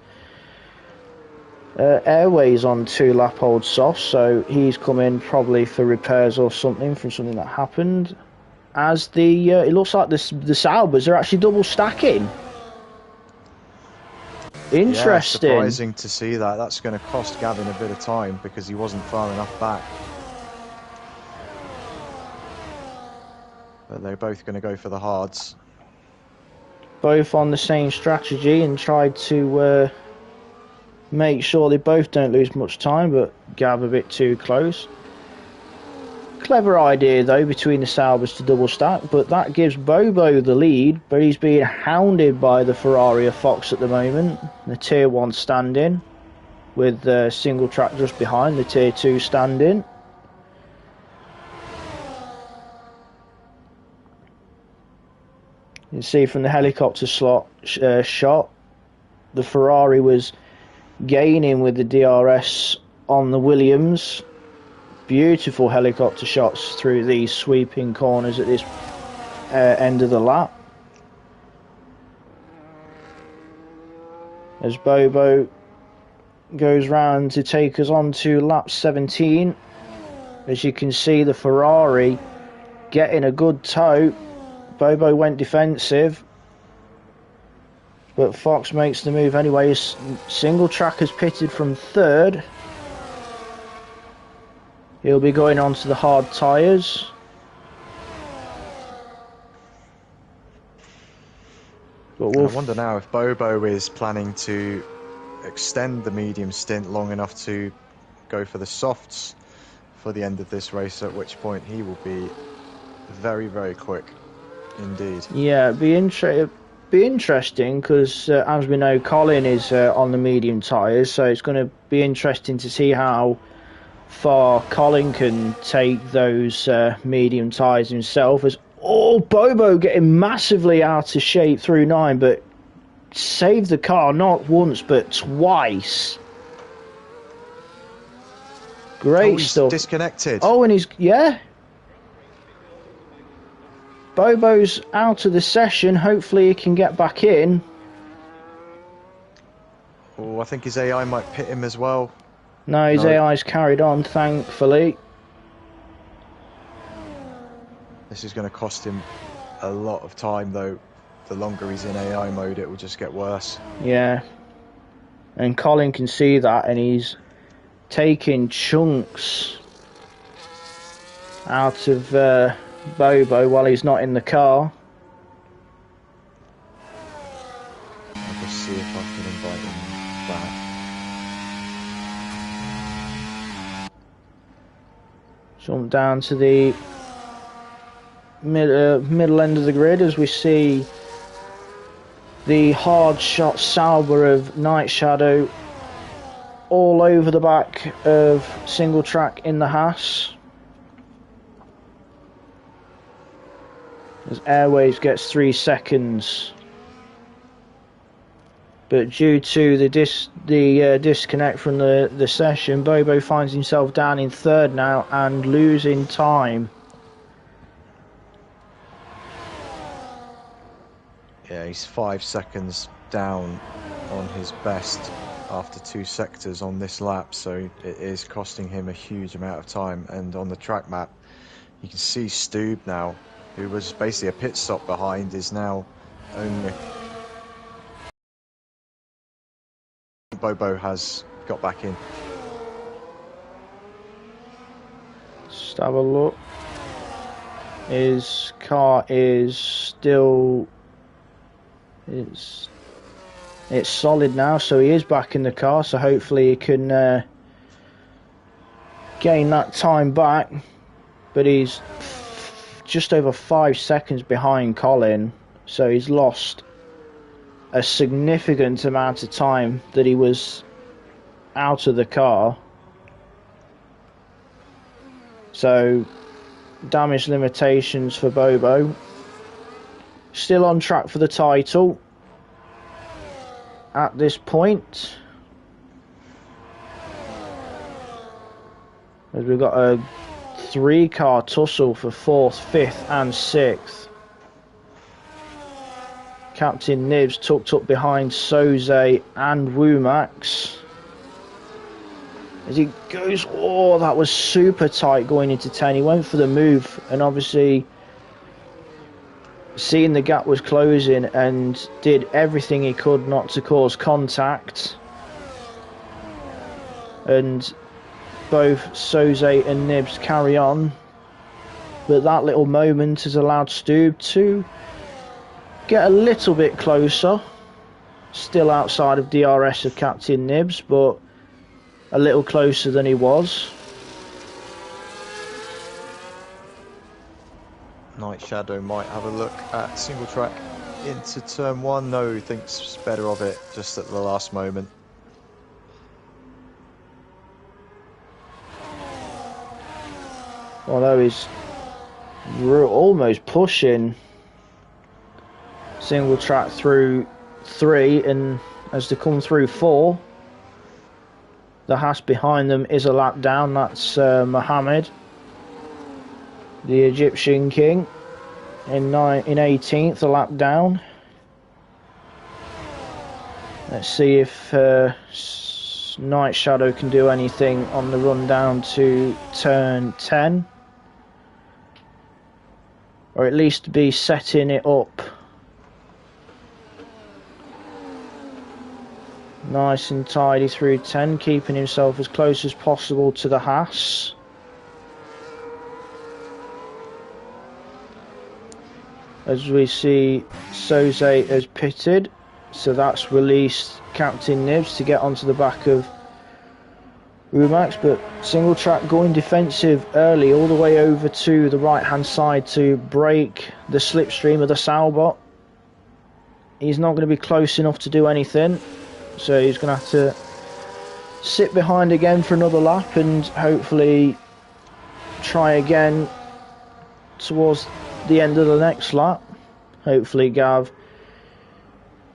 Airways on 2 lap old softs, so he's coming probably for repairs or something from something that happened. As it looks like the Saubers are actually double stacking. Interesting. Yeah, surprising to see that. That's going to cost Gavin a bit of time because he wasn't far enough back. But they're both going to go for the hards. Both on the same strategy and tried to make sure they both don't lose much time, but Gav a bit too close. Clever idea though between the Saubers to double stack, but that gives Bobo the lead, but he's being hounded by the Ferrari of Fox at the moment. The tier 1 stand-in with the single track just behind the tier 2 stand-in. You can see from the helicopter shot, the Ferrari was gaining with the DRS on the Williams. Beautiful helicopter shots through these sweeping corners at this end of the lap. As Bobo goes round to take us on to lap 17. As you can see, the Ferrari getting a good tow. Bobo went defensive, but Fox makes the move anyway. Single track has pitted from third. He'll be going on to the hard tyres. But I wonder now if Bobo is planning to extend the medium stint long enough to go for the softs for the end of this race, at which point he will be very, very quick. Indeed. Yeah, be interesting because as we know, Colin is on the medium tyres, so it's going to be interesting to see how far Colin can take those medium tyres himself. As Bobo getting massively out of shape through 9, but saved the car not once but twice. Great he's stuff. Disconnected. Oh, and he's Bobo's out of the session. Hopefully he can get back in. Oh, I think his AI might pit him as well. No, his AI's carried on, thankfully. This is going to cost him a lot of time, though. The longer he's in AI mode, it will just get worse. Yeah. And Colin can see that, and he's taking chunks out of Bobo while he's not in the car. I'll just see if I can invite him back. Jump down to the middle end of the grid as we see the hard shot Sauber of Night Shadow all over the back of single track in the Haas. As Airways gets 3 seconds, but due to the disconnect from the session, Bobo finds himself down in 3rd now and losing time. Yeah, he's 5 seconds down on his best after 2 sectors on this lap, so it is costing him a huge amount of time. And on the track map, you can see Stube now, who was basically a pit stop behind, is now only... Bobo has got back in. Just have a look. His car is still... It's solid now, so he is back in the car, so hopefully he can gain that time back. But he's just over 5 seconds behind Colin, so he's lost a significant amount of time that he was out of the car. So damage limitations for Bobo. Still on track for the title at this point, as we've got a 3-car tussle for 4th, 5th and 6th. Captain Nibs tucked up behind Soze and Wumax as he goes. Oh, that was super tight going into 10. He went for the move, and obviously seeing the gap was closing and did everything he could not to cause contact. And both Soze and Nibs carry on, but that little moment has allowed Stube to get a little bit closer. Still outside of DRS of Captain Nibs, but a little closer than he was. Night Shadow might have a look at single track into turn 1. No, he thinks better of it just at the last moment. Although he's almost pushing single track through 3, and as they come through 4, the Haas behind them is a lap down. That's Mohammed, the Egyptian king, in 18th, a lap down. Let's see if Night Shadow can do anything on the run down to turn 10, or at least be setting it up nice and tidy through 10, keeping himself as close as possible to the Haas. As we see, Soze has pitted, so that's released Captain Nibs to get onto the back of Rumax, but single track going defensive early all the way over to the right hand side to break the slipstream of the Salbot. He's not going to be close enough to do anything, so he's going to have to sit behind again for another lap and hopefully try again towards the end of the next lap. Hopefully Gav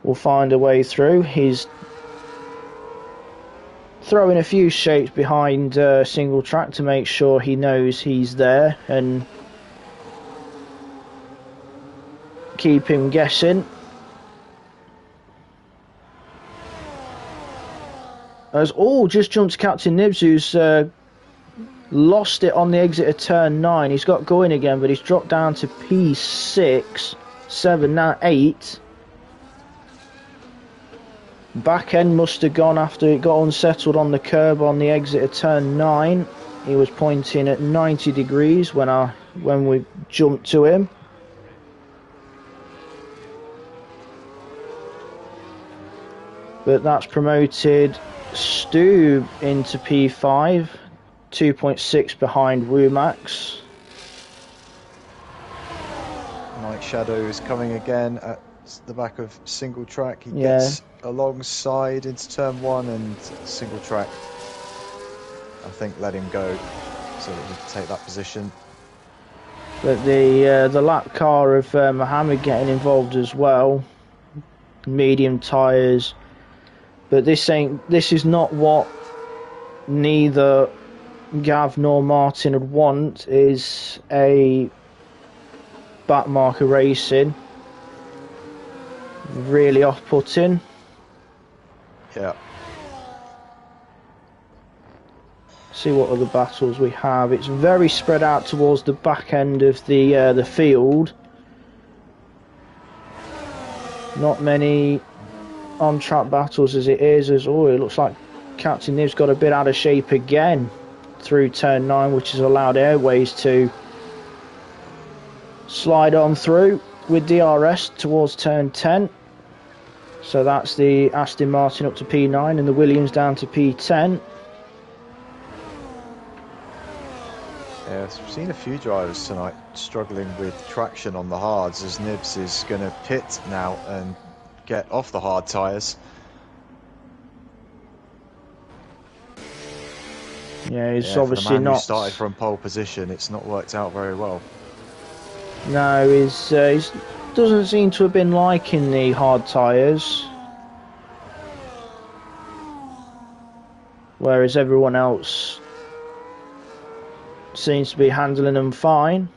will find a way through. He's throwing a few shapes behind single track to make sure he knows he's there and keep him guessing. As all just jumped Captain Nibs, who's lost it on the exit of turn 9. He's got going again, but he's dropped down to P6, 7, now 8. Back end must have gone after it got unsettled on the curb on the exit of turn 9. He was pointing at 90 degrees when we jumped to him. But that's promoted Stu into P5, 2.6 behind Wumax. Night Shadow is coming again at the back of single track. He gets alongside into turn 1 and single track, I think, let him go so that he can take that position. But the lap car of Mohammed getting involved as well. Medium tyres. But this is not what neither Gav nor Martin would want, is a backmarker racing. Really off-putting. Yeah. See what other battles we have. It's very spread out towards the back end of the field. Not many on-track battles as it is. It looks like Captain Nib's got a bit out of shape again through turn 9, which has allowed Airways to slide on through with DRS towards turn 10. So that's the Aston Martin up to P9 and the Williams down to P10. Yeah, we've seen a few drivers tonight struggling with traction on the hards, as Nibs is going to pit now and get off the hard tyres. Yeah, he's obviously for the man not who started from pole position. It's not worked out very well. No, he doesn't seem to have been liking the hard tyres, whereas everyone else seems to be handling them fine.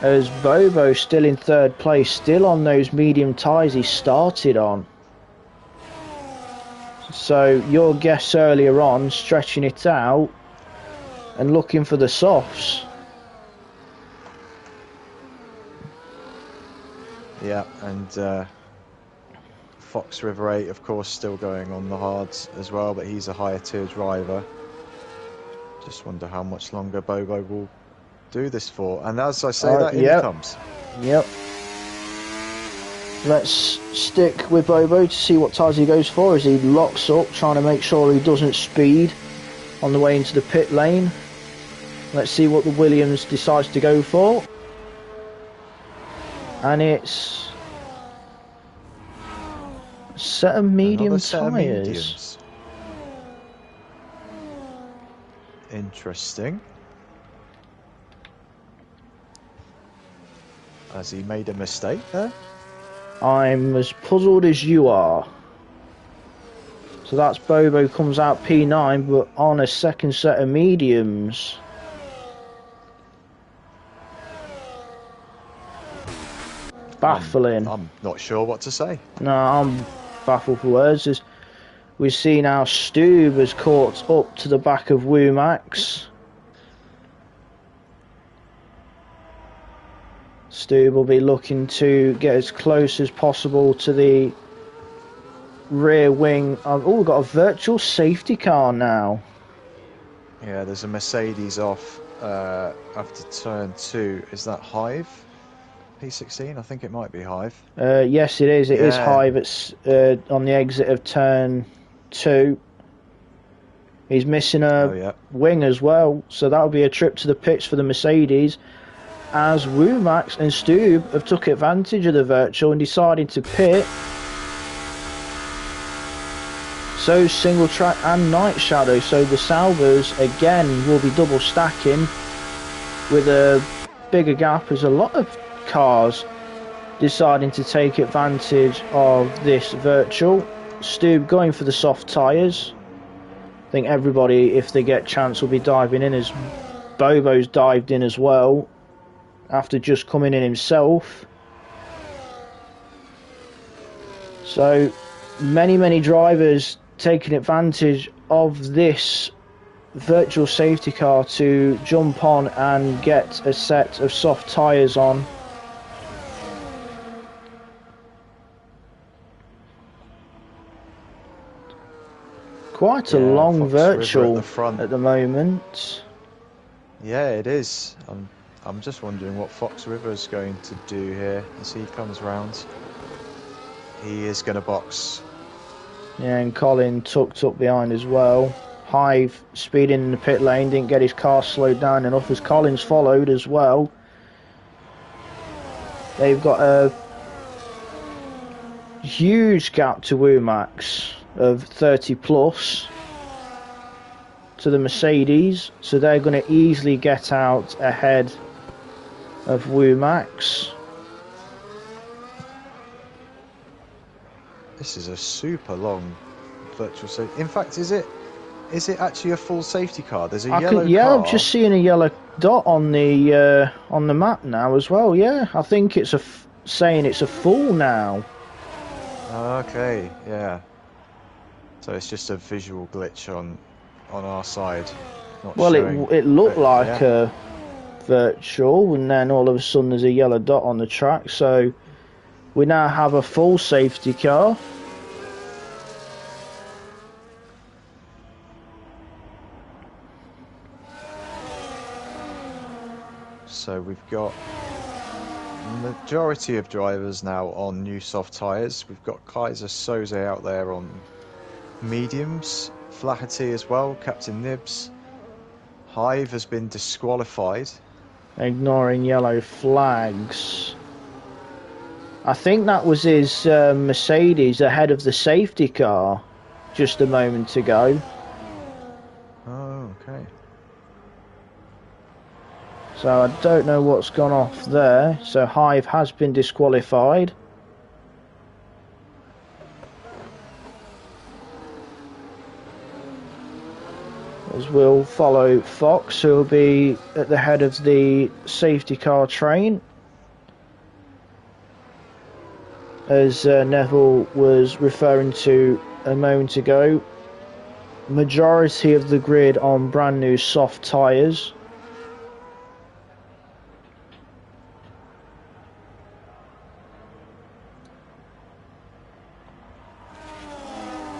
As Bobo still in third place, still on those medium tyres he started on. So your guess earlier on, stretching it out and looking for the softs. Yeah, and Fox River 8, of course, still going on the hards as well, but he's a higher tier driver. Just wonder how much longer Bobo will do this for. And as I say that, in he comes. Yep. Let's stick with Bobo to see what tyres he goes for as he locks up, trying to make sure he doesn't speed on the way into the pit lane. Let's see what the Williams decides to go for. And it's a set of medium tyres. Interesting. Has he made a mistake there? I'm as puzzled as you are. So that's Bobo comes out P9, but on a second set of mediums. Baffling. I'm not sure what to say. No, I'm baffled for words. As we see now, Stube has caught up to the back of Wumax. Stube will be looking to get as close as possible to the rear wing. Oh, we've got a virtual safety car now. Yeah, there's a Mercedes off after turn 2. Is that Hive? P16? I think it might be Hive. Yes, it is. It is Hive. It's on the exit of turn 2. He's missing a Oh, yeah. wing as well, so that'll be a trip to the pits for the Mercedes, as Womack and Stube have took advantage of the virtual and decided to pit. So Single Track and Night Shadow, so the Salvers again will be double stacking with a bigger gap, as a lot of cars deciding to take advantage of this virtual. Stube going for the soft tyres. I think everybody, if they get chance, will be diving in, as Bobo's dived in as well after just coming in himself. So many drivers taking advantage of this virtual safety car to jump on and get a set of soft tyres on. Quite a long Fox virtual River at at the moment. Yeah, it is. I'm just wondering what Fox River is going to do here as he comes round. He is going to box. Yeah, and Colin tucked up behind as well. Hive speeding in the pit lane, didn't get his car slowed down enough, as Collins followed as well. They've got a huge gap to Womack of 30 plus to the Mercedes, so they're going to easily get out ahead of Womack. This is a super long virtual safety. In fact, is it actually a full safety car? There's a yellow car. I'm just seeing a yellow dot on the map now as well. Yeah, I think it's saying it's a full now. Okay, yeah. So it's just a visual glitch on our side. Not Well, showing, it looked like yeah. a virtual, and then all of a sudden there's a yellow dot on the track. So we now have a full safety car. So we've got majority of drivers now on new soft tyres. We've got Kaiser Soze out there on mediums, Flaherty as well, Captain Nibs. Hive has been disqualified. Ignoring yellow flags. I think that was his Mercedes ahead of the safety car just a moment ago. Oh, okay. So I don't know what's gone off there. So Hive has been disqualified. As we'll follow Fox, who will be at the head of the safety car train. As Neville was referring to a moment ago, majority of the grid on brand new soft tyres.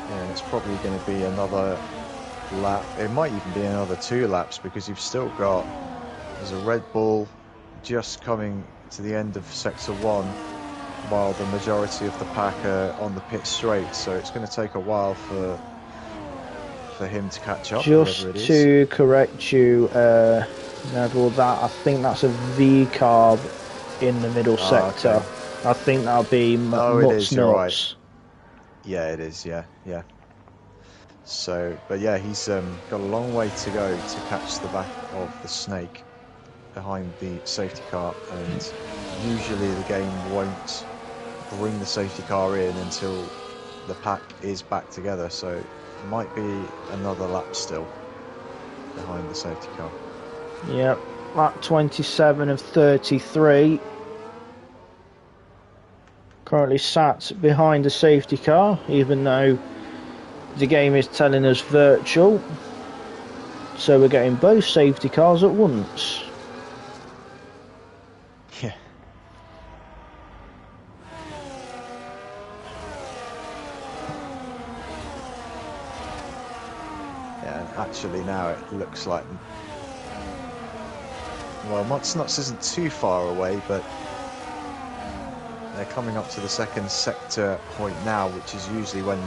Yeah, it's probably going to be another lap. It might even be another 2 laps, because you've still got, there's a Red Bull just coming to the end of sector 1, while the majority of the pack are on the pit straight, so it's going to take a while for him to catch up. Just it is. to correct you, Neville, that I think that's a V carb in the middle sector. Okay. I think that'll be nuts. Right. Yeah, it is. Yeah. So, but yeah, he's got a long way to go to catch the back of the snake behind the safety car, and usually the game won't bring the safety car in until the pack is back together, so it might be another lap still behind the safety car. Yep, lap 27 of 33. Currently sat behind the safety car, even though the game is telling us virtual. So we're getting both safety cars at once. Yeah. Yeah, and actually now it looks like, well, Motsnuts isn't too far away, but they're coming up to the second sector point now, which is usually when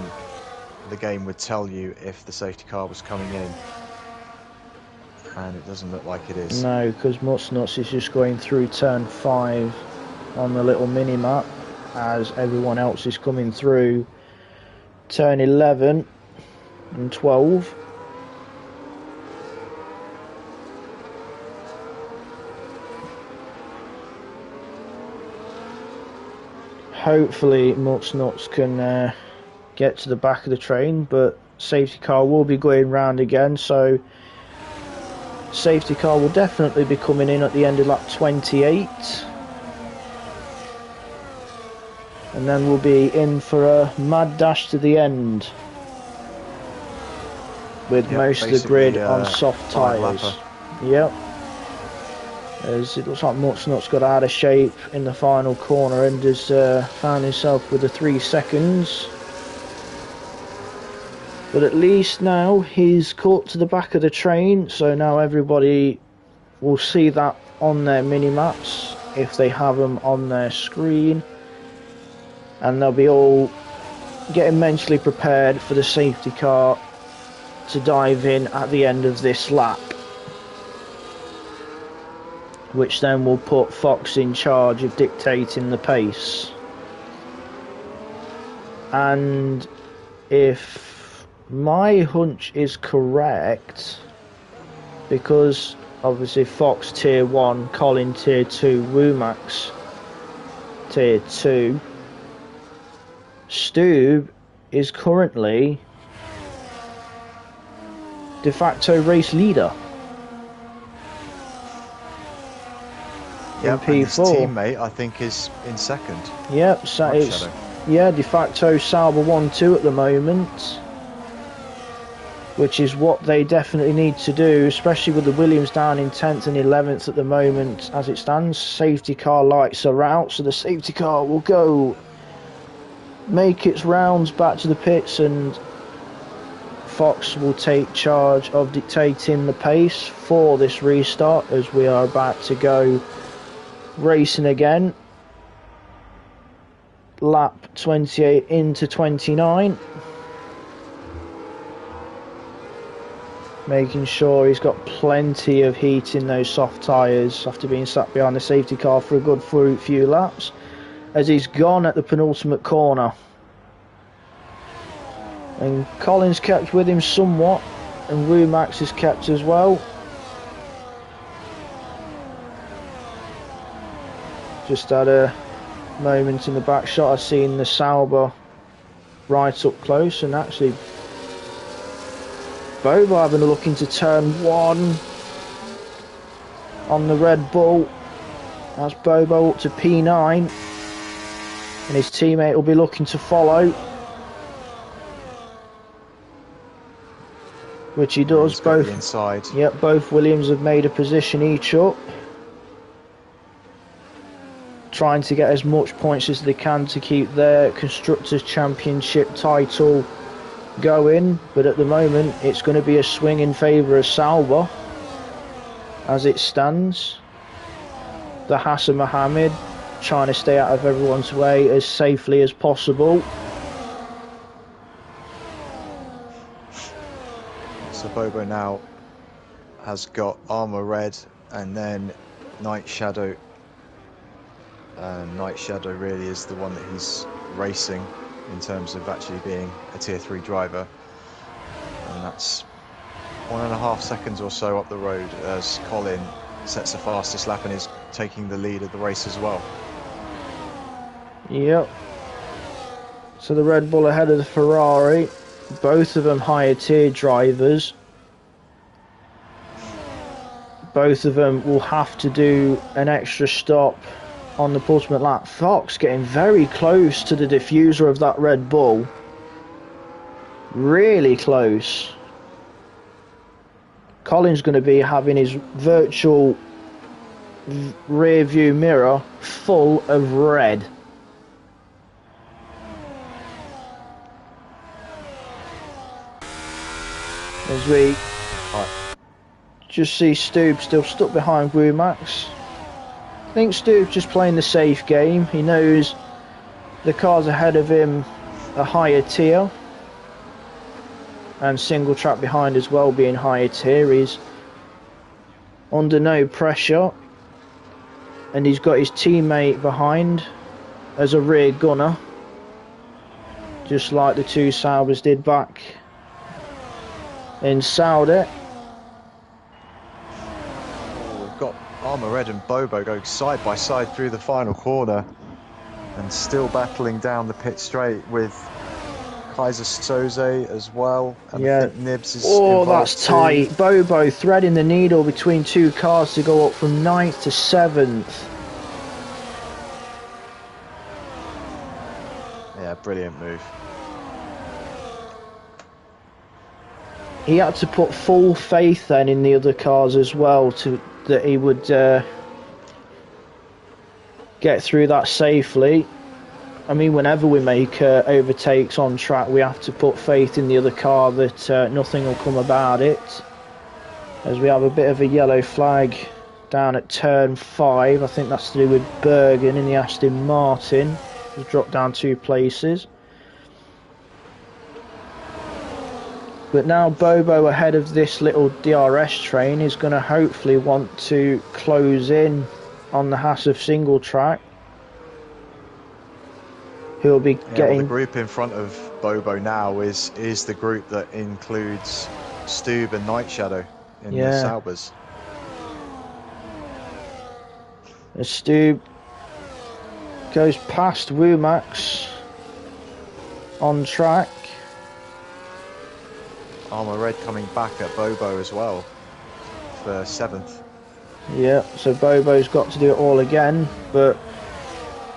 the game would tell you if the safety car was coming in, and it doesn't look like it is. No, because Mutsnuts is just going through turn 5 on the little mini map as everyone else is coming through turn 11 and 12. Hopefully Mutsnuts can get to the back of the train, but safety car will be going round again, so safety car will definitely be coming in at the end of lap 28, and then we'll be in for a mad dash to the end with most of the grid on soft tyres. Yep, as it looks like Mutsnuts got out of shape in the final corner and has found himself with the 3 seconds. But at least now he's caught to the back of the train, so now everybody will see that on their mini-maps if they have them on their screen, and they'll be all getting mentally prepared for the safety car to dive in at the end of this lap, which then will put Fox in charge of dictating the pace. And if my hunch is correct, because obviously Fox tier 1, Colin tier 2, Womax tier 2, Stube is currently de facto race leader. Yep, in P4. And his teammate I think is in second. Yep, so it's de facto Sauber 1-2 at the moment, which is what they definitely need to do, especially with the Williams down in 10th and 11th at the moment as it stands. Safety car lights are out, so the safety car will go make its rounds back to the pits, and Fox will take charge of dictating the pace for this restart as we are about to go racing again. Lap 28 into 29. Making sure he's got plenty of heat in those soft tyres after being sat behind the safety car for a good few laps, as he's gone at the penultimate corner. And Collins kept with him somewhat, and Rumax is kept as well. Just had a moment in the back shot, I've seen the Sauber right up close, and actually Bobo having a look into turn 1 on the Red Bull. That's Bobo up to P9, and his teammate will be looking to follow, which he does. Both inside. Yep, both Williams have made a position each up, trying to get as much points as they can to keep their Constructors' Championship title going, but at the moment it's going to be a swing in favour of Sauber as it stands. The Hassan Mohammed trying to stay out of everyone's way as safely as possible. So Bobo now has got Armour Red and then Night Shadow. Night Shadow really is the one that he's racing in terms of actually being a tier 3 driver, and that's 1.5 seconds or so up the road as Colin sets the fastest lap and is taking the lead of the race as well. Yep, so the Red Bull ahead of the Ferrari, both of them higher tier drivers. Both of them will have to do an extra stop on the penultimate lap. Fox getting very close to the diffuser of that Red Bull, really close. Colin's going to be having his virtual rear view mirror full of red. As we just see Stube still stuck behind Womax. I think Stu's just playing the safe game. He knows the cars ahead of him are higher tier, and single track behind as well, being higher tier. He's under no pressure, and he's got his teammate behind as a rear gunner, just like the two Saubers did back in Saudi. We've got Armour Red and Bobo going side by side through the final corner, and still battling down the pit straight with Kaiser Soze as well. And Yeah. I think Nibs is Oh, involved that's too. tight. Bobo threading the needle between two cars to go up from 9th to 7th. Yeah, brilliant move. He had to put full faith then in the other cars as well, that he would get through that safely. I mean, whenever we make overtakes on track, we have to put faith in the other car that nothing will come about it. As we have a bit of a yellow flag down at turn 5. I think that's to do with Bergen in the Aston Martin. He's dropped down 2 places. But now Bobo, ahead of this little DRS train, is going to hopefully want to close in on the Haas of single track. He'll be getting... Well, the group in front of Bobo now is the group that includes Stube and Night Shadow in the Saubers. As Stube goes past Womax on track. Armour Red coming back at Bobo as well for 7th. Yeah, so Bobo's got to do it all again, but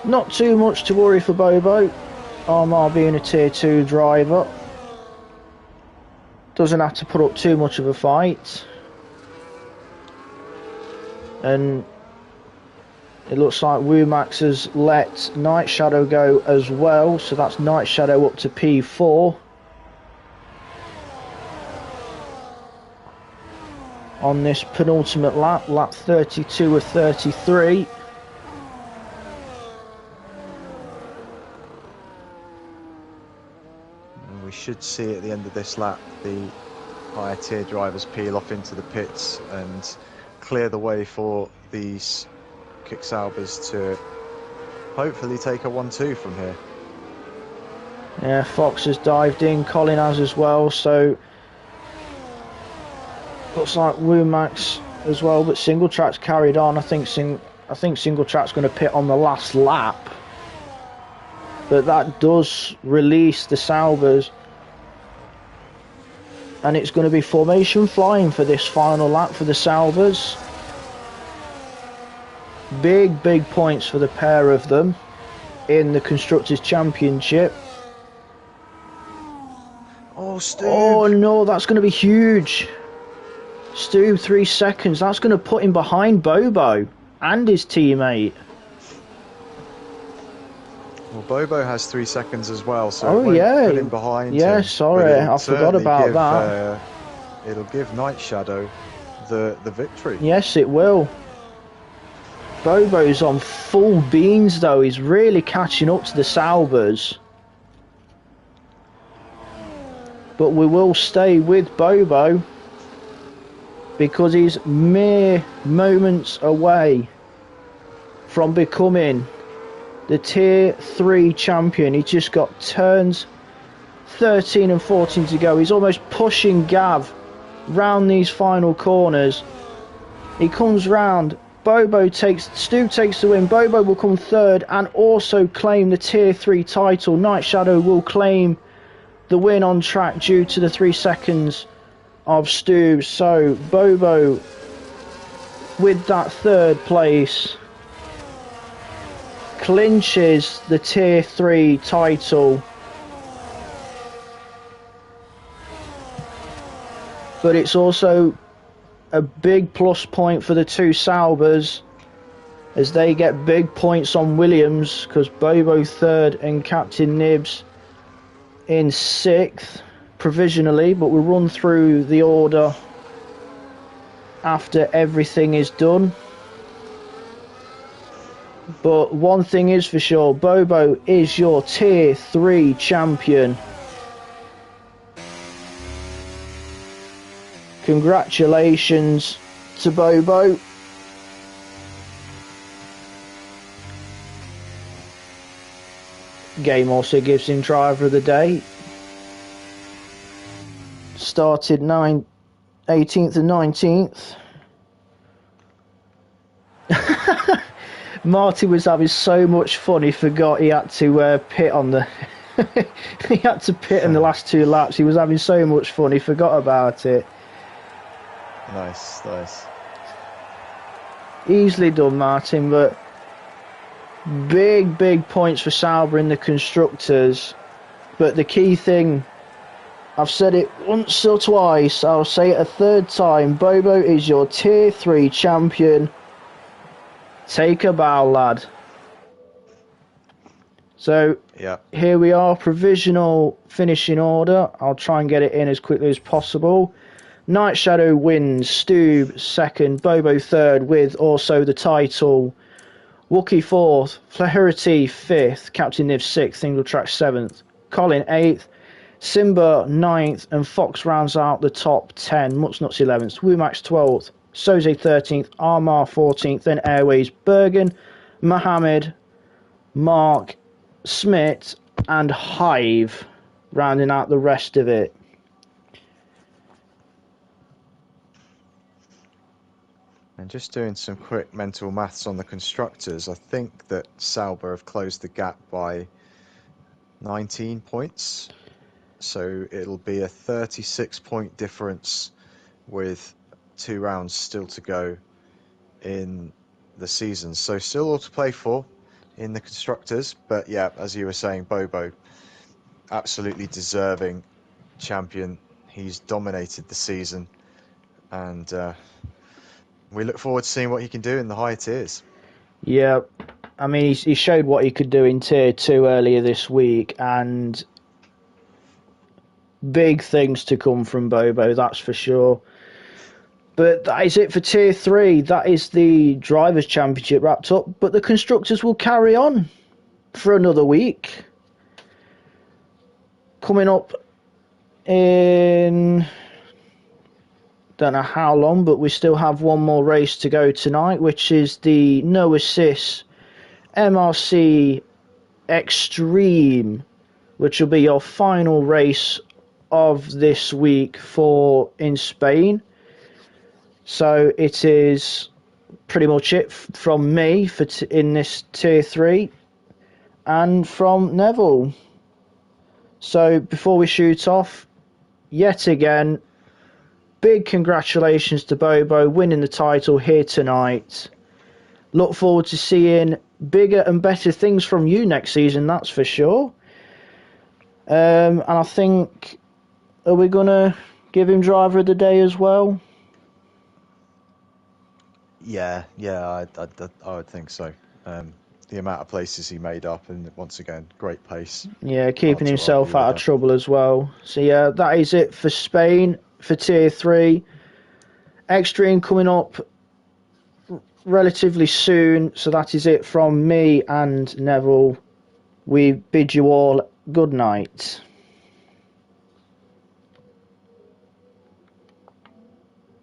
not too much to worry for Bobo. Armour being a tier 2 driver doesn't have to put up too much of a fight. And it looks like Womax has let Night Shadow go as well, so that's Night Shadow up to P4. On this penultimate lap, lap 32 of 33. And we should see at the end of this lap the higher tier drivers peel off into the pits and clear the way for these Kick Saubers to hopefully take a 1-2 from here. Yeah, Fox has dived in, Colin has as well, so looks like Womax as well, but single track's carried on. I think single track's going to pit on the last lap, but that does release the Saubers, and it's going to be formation flying for this final lap for the Saubers. Big points for the pair of them in the Constructors' Championship. Oh, Stube. Oh no, that's going to be huge. Stu, 3 seconds. That's going to put him behind Bobo and his teammate. Well, Bobo has 3 seconds as well, so oh, it won't yeah. put him behind yeah, him, sorry, I forgot about that. It'll give Night Shadow the victory. Yes, it will. Bobo's on full beans though. He's really catching up to the Saubers. But we will stay with Bobo, because he's mere moments away from becoming the Tier 3 champion. He just got turns 13 and 14 to go. He's almost pushing Gav round these final corners. He comes round. Stu takes the win. Bobo will come third and also claim the Tier 3 title. Night Shadow will claim the win on track due to the 3 seconds of Stu. So Bobo with that third place clinches the Tier 3 title. But it's also a big plus point for the two Saubers, as they get big points on Williams, because Bobo third and Captain Nibs in 6th provisionally, but we'll run through the order after everything is done. But one thing is for sure, Bobo is your Tier 3 champion. Congratulations to Bobo. Game also gives him driver of the day. Started 18th and 19th. Marty was having so much fun he forgot he had to pit on the he had to pit in the last 2 laps. He was having so much fun he forgot about it. Nice. Easily done, Martin, but big points for Sauber in the constructors. But the key thing, I've said it once or twice, I'll say it a third time, Bobo is your Tier 3 champion. Take a bow, lad. So, yeah. Here we are, provisional finishing order. I'll try and get it in as quickly as possible. Night Shadow wins, Stube second, Bobo third with also the title. Wookie fourth, Flaherty fifth, Captain Niv sixth, Single Track seventh, Colin eighth, Simba ninth, and Fox rounds out the top 10, Mutsnuts 11th, Wumax 12th, Soze 13th, Armar 14th, then Airways Bergen, Mohammed, Mark, Smith, and Hive rounding out the rest of it. And just doing some quick mental maths on the constructors, I think that Sauber have closed the gap by 19 points. So it'll be a 36-point difference with 2 rounds still to go in the season. So still all to play for in the constructors. But yeah, as you were saying, Bobo, absolutely deserving champion. He's dominated the season. And we look forward to seeing what he can do in the higher tiers. Yeah, I mean, he showed what he could do in Tier 2 earlier this week, and big things to come from Bobo, that's for sure. But that is it for Tier 3. That is the Drivers' Championship wrapped up, but the Constructors will carry on for another week. Coming up in... don't know how long, but we still have one more race to go tonight, which is the No Assist MRC Extreme, which will be your final race of this week in Spain. So it is pretty much it from me in this Tier 3 and from Neville. So before we shoot off, yet again, big congratulations to Bobo winning the title here tonight. Look forward to seeing bigger and better things from you next season, that's for sure. And I think, are we going to give him driver of the day as well? Yeah, I would think so. The amount of places he made up, and once again, great pace. Yeah, keeping himself out of trouble as well. So yeah, that is it for Spain for Tier 3. Extreme coming up relatively soon. So that is it from me and Neville. We bid you all good night.